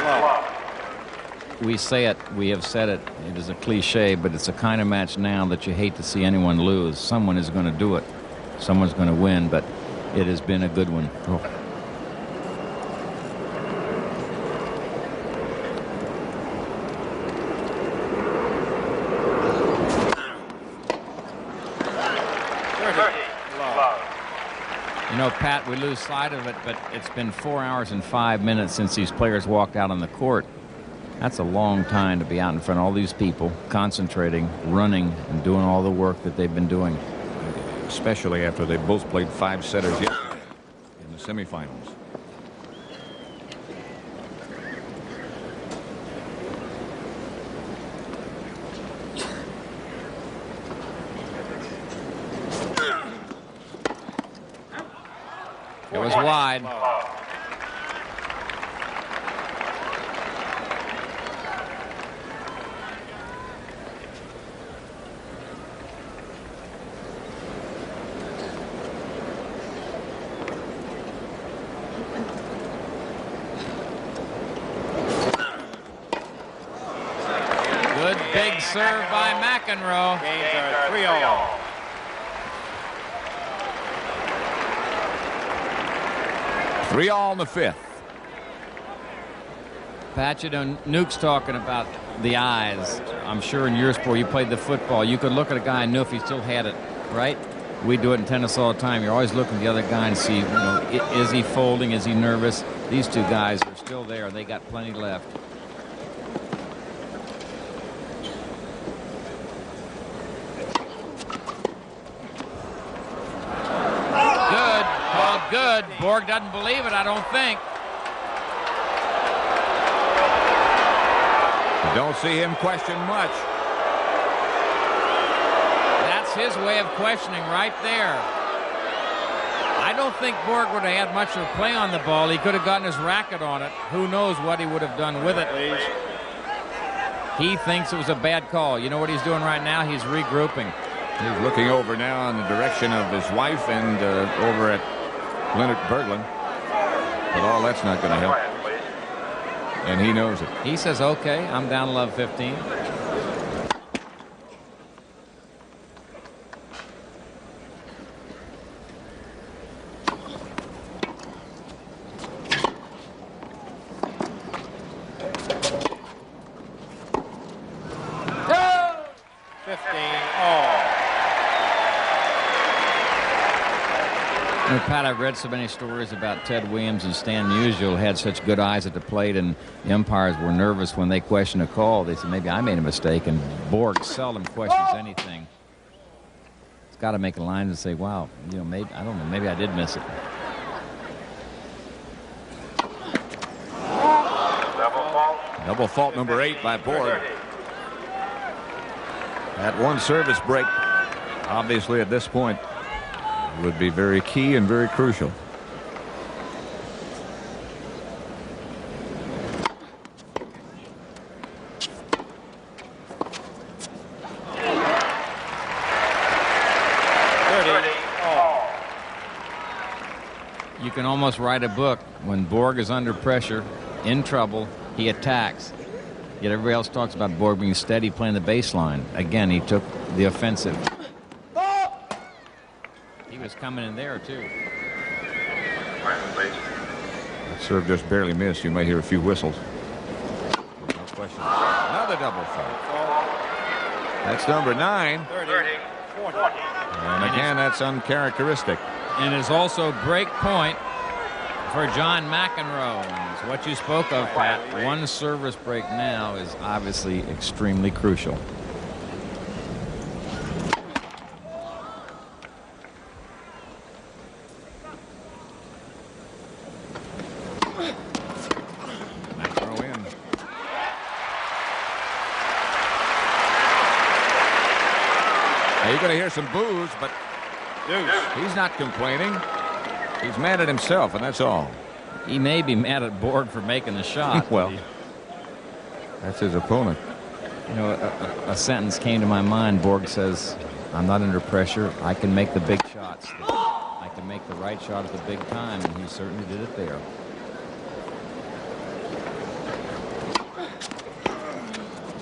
love. We say it, we have said it, it is a cliche, but it's a kind of match now that you hate to see anyone lose. Someone is going to do it. Someone's going to win, but it has been a good one. Oh. You know, Pat, we lose sight of it, but it's been 4 hours and 5 minutes since these players walked out on the court. That's a long time to be out in front of all these people, concentrating, running, and doing all the work that they've been doing. Especially after they both played 5-setters yesterday in the semifinals. It was wide. Good big serve by McEnroe. Games are 3-all. Three all in the 5th. Pat, you know, Nuke's talking about the eyes. I'm sure in your sport, you played the football. You could look at a guy and know if he still had it, right? We do it in tennis all the time. You're always looking at the other guy and see, you know, is he folding? Is he nervous? These two guys are still there. They got plenty left. Good. Called good. Borg doesn't believe it, I don't think. Don't see him question much. That's his way of questioning right there. I don't think Borg would have had much of a play on the ball. He could have gotten his racket on it. Who knows what he would have done with it. He thinks it was a bad call. You know what he's doing right now? He's regrouping. He's looking over now in the direction of his wife and over at Leonard Berglund. But all that's not going to help. And he knows it. He says, okay, I'm down 11-15. Pat, I've read so many stories about Ted Williams and Stan Musial had such good eyes at the plate, and the umpires were nervous when they questioned a call. They said, maybe I made a mistake, and Borg seldom questions anything. It's got to make a line and say, wow, you know, maybe, I don't know, maybe I did miss it. Double fault number 8 by Borg. That one service break, obviously at this point, would be very key and very crucial. You can almost write a book. When Borg is under pressure, in trouble, he attacks. Yet everybody else talks about Borg being steady, playing the baseline. Again, he took the offensive. He was coming in there, too. That serve just barely missed. You might hear a few whistles. No question. Another double fault. That's number 9. 30, 40. And again, that's uncharacteristic. And is also break point for John McEnroe. And it's what you spoke of, Pat. One service break now is obviously extremely crucial. You're going to hear some boos, but he's not complaining. He's mad at himself, and that's all. He may be mad at Borg for making the shot. Well, that's his opponent. You know, a sentence came to my mind. Borg says, I'm not under pressure. I can make the big shots. I can make the right shot at the big time, and he certainly did it there.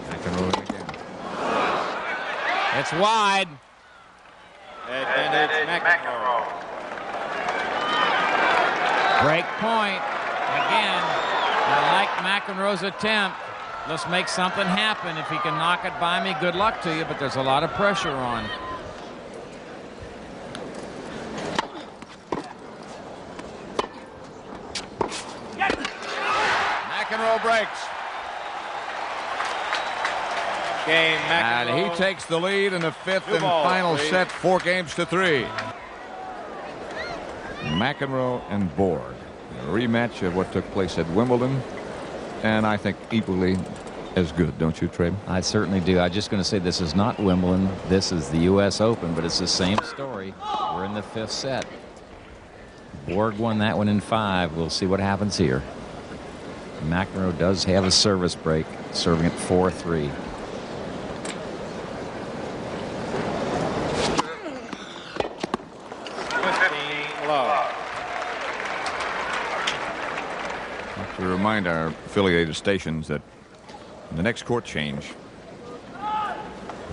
McEnroe again. It's wide. Advantage McEnroe. Break point. Again, I like McEnroe's attempt. Let's make something happen. If he can knock it by me, good luck to you, but there's a lot of pressure on. McEnroe breaks. Game McEnroe. And he takes the lead in the fifth and balls, final please. set, 4-3. McEnroe and Borg. A rematch of what took place at Wimbledon, and I think equally as good, don't you, Trey? I certainly do. I'm just going to say this is not Wimbledon. This is the U.S. Open, but it's the same story. We're in the fifth set. Borg won that one in 5. We'll see what happens here. McEnroe does have a service break, serving at 4-3. To remind our affiliated stations that in the next court change,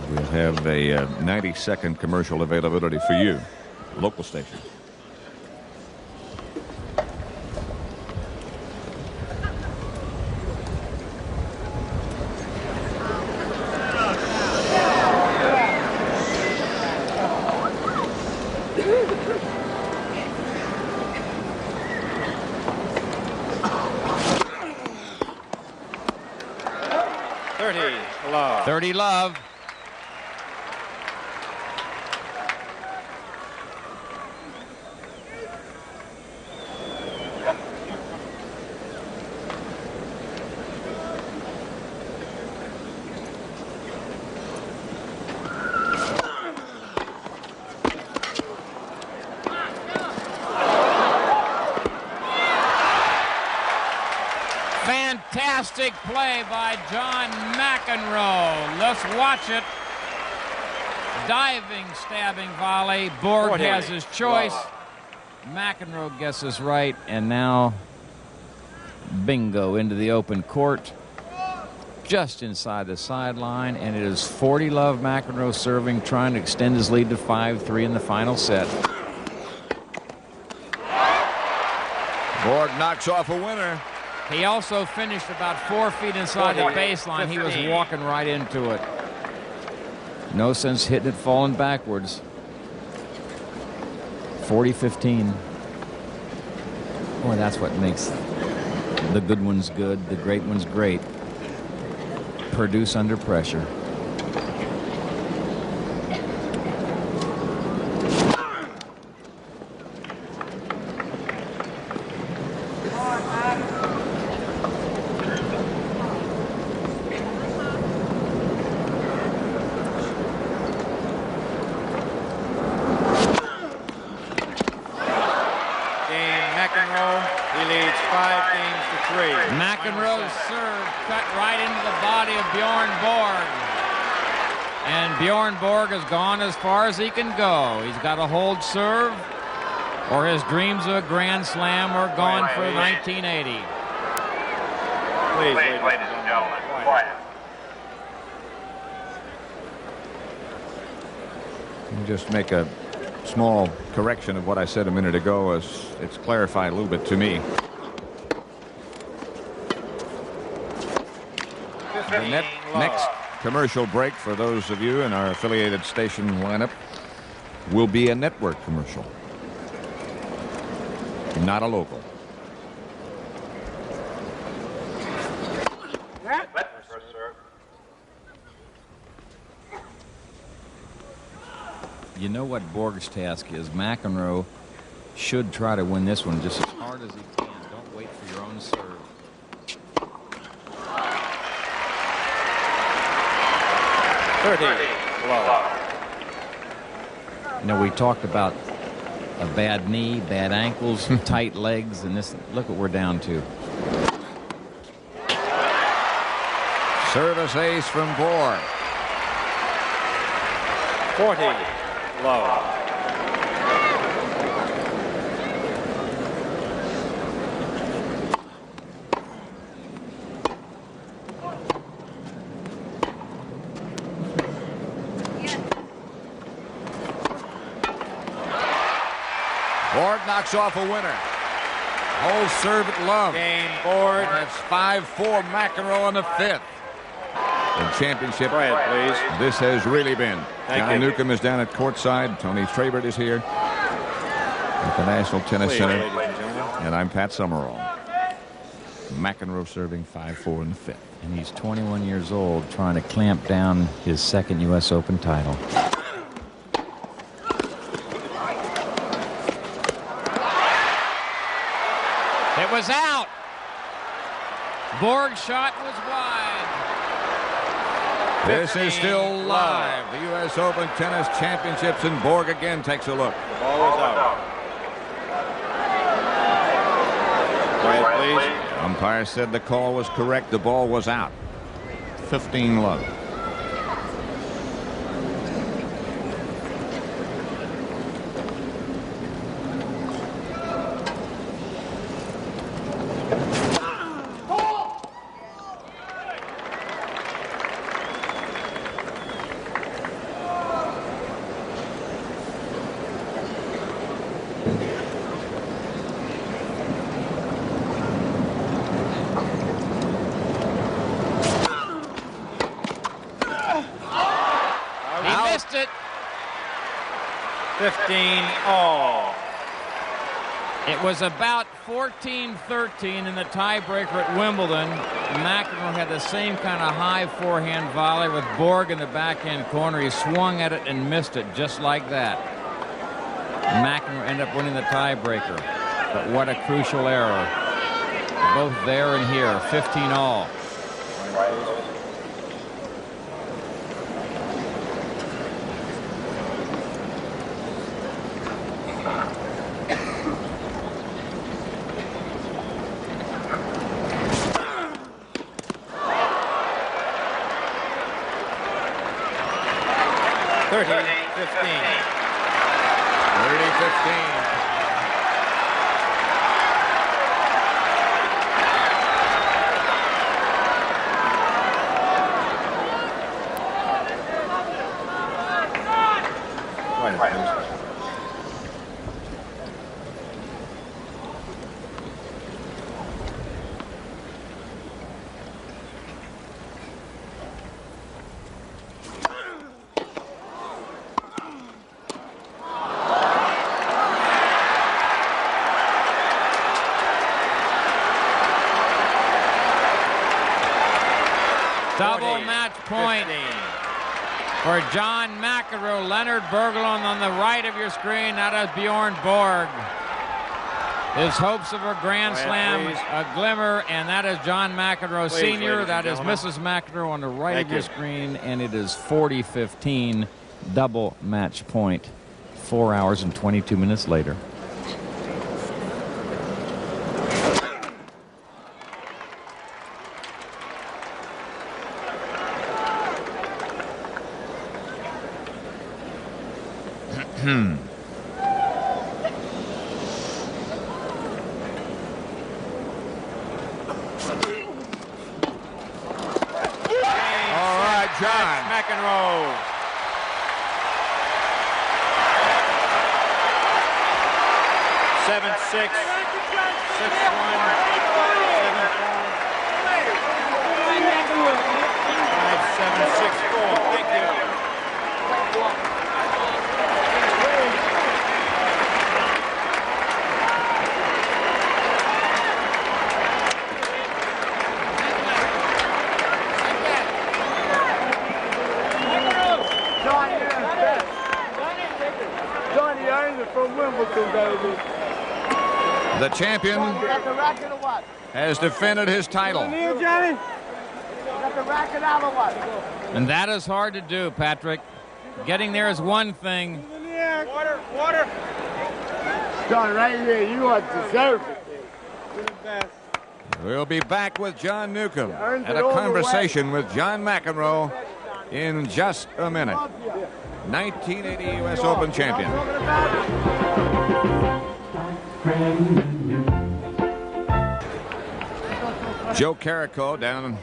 we'll have a 90-second commercial availability for you, local station. Love. 30 love. Fantastic play by John McEnroe. Let's watch it. Diving, stabbing volley. Borg has his choice. McEnroe guesses right, and now bingo into the open court. Just inside the sideline, and it is 40 love McEnroe serving, trying to extend his lead to 5-3 in the final set. Borg knocks off a winner. He also finished about 4 feet inside the baseline. He was walking right into it. No sense hitting it falling backwards. 40-15. Boy, that's what makes the good ones good, the great ones great. Produce under pressure. McEnroe's serve cut right into the body of Bjorn Borg. And Bjorn Borg has gone as far as he can go. He's got a hold serve, or his dreams of a Grand Slam are gone for 1980. Please, ladies and gentlemen, quiet. Let me just make a small correction of what I said a minute ago, as it's clarified a little bit to me. The next commercial break for those of you in our affiliated station lineup will be a network commercial, not a local. You know what Borg's task is. McEnroe should try to win this one just as hard as he can. Don't wait for your own serve. You know, we talked about a bad knee, bad ankles, tight legs, and this. Look what we're down to. Service ace from Borg. 40 low. Borg knocks off a winner. Whole serve at love. Game board. That's 5-4 McEnroe in the 5th. The championship. Quiet, please. This has really been. Thank Johnny you. Newcomb is down at courtside. Tony Trabert is here at the National Tennis Please, Center. ladies and gentlemen. And I'm Pat Summerall. McEnroe serving 5-4 in the 5th. And he's 21 years old, trying to clamp down his second U.S. Open title. It was out. Borg's shot was wide. This is still live. The U.S. Open Tennis Championships, and Borg again takes a look. The ball was out. Quiet, please. Umpire said the call was correct. The ball was out. 15 love. It. 15 all. It was about 14-13 in the tiebreaker at Wimbledon. McEnroe had the same kind of high forehand volley with Borg in the backhand corner. He swung at it and missed it just like that. McEnroe ended up winning the tiebreaker. But what a crucial error. Both there and here, 15 all. Double match point for John McEnroe. Leonard Berglund on the right of your screen. That is Bjorn Borg. His hopes of a Grand Slam, a glimmer, and that is John McEnroe Sr. That is Mrs. McEnroe on the right of your screen, and it is 40-15, double match point, 4 hours and 22 minutes later. John McEnroe. Seven, 6, 6-1, 7-4, 5-7, 6-4. Thank you. From Wimbledon, baby. The champion has defended his title. And that is hard to do, Patrick. Getting there is one thing. Jack. Water, water. John, right here, you are deserving. You're the best. We'll be back with John Newcomb earned and it a all the conversation with John McEnroe in just a minute. 1980 U.S. Open champion. Joe Carrico down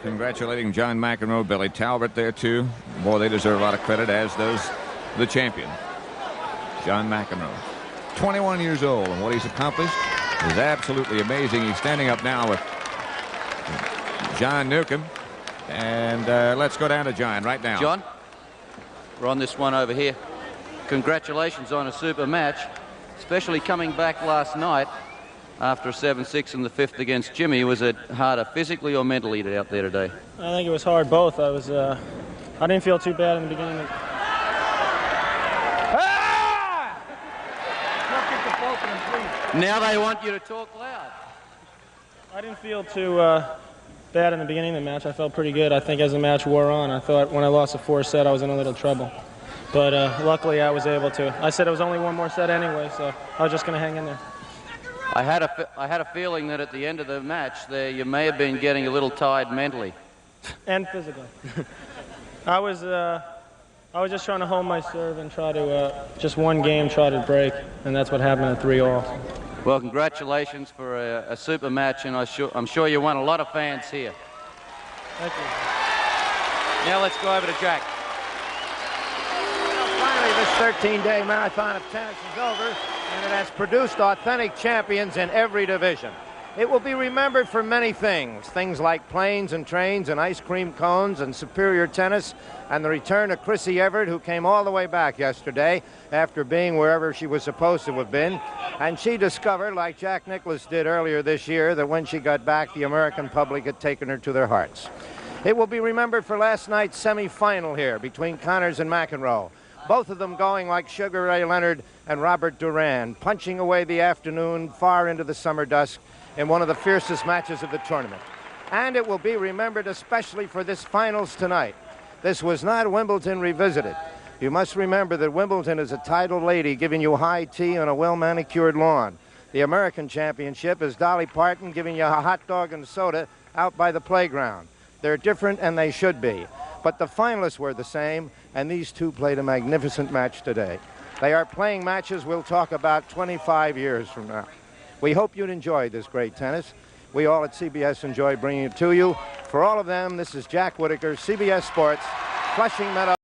congratulating John McEnroe. Billy Talbot there too. Boy, they deserve a lot of credit, as does the champion, John McEnroe. 21 years old, and what he's accomplished is absolutely amazing. He's standing up now with John Newcomb, and let's go down to John right now. John, we're on this one over here. Congratulations on a super match, especially coming back last night after a 7-6 in the fifth against Jimmy. Was it harder physically or mentally out there today? I think it was hard both. I didn't feel too bad in the beginning. Now they want you to talk loud. I didn't feel too bad in the beginning of the match. I felt pretty good. I think as the match wore on, I thought when I lost the fourth set, I was in a little trouble. But luckily, I was able to. I said it was only one more set anyway, so I was just going to hang in there. I had a feeling that at the end of the match there, you may have been getting a little tired mentally. And physically. I was just trying to hold my serve and try to, just one game, try to break, and that's what happened at 3-all. Well, congratulations for a super match, and I'm sure you won a lot of fans here. Thank you. Now let's go over to Jack. Finally, this 13-day marathon of tennis is over, and it has produced authentic champions in every division. It will be remembered for many things like planes and trains and ice cream cones and superior tennis, and the return of Chrissy Everett, who came all the way back yesterday after being wherever she was supposed to have been. And she discovered, like Jack Nicklaus did earlier this year, that when she got back, the American public had taken her to their hearts. It will be remembered for last night's semifinal here between Connors and McEnroe. Both of them going like Sugar Ray Leonard and Robert Duran, punching away the afternoon far into the summer dusk in one of the fiercest matches of the tournament. And it will be remembered especially for this finals tonight. This was not Wimbledon revisited. You must remember that Wimbledon is a titled lady giving you high tea on a well-manicured lawn. The American Championship is Dolly Parton giving you a hot dog and soda out by the playground. They're different, and they should be. But the finalists were the same, and these two played a magnificent match today. They are playing matches we'll talk about 25 years from now. We hope you'd enjoy this great tennis. We all at CBS enjoy bringing it to you. For all of them, this is Jack Whitaker, CBS Sports, Flushing Meadows.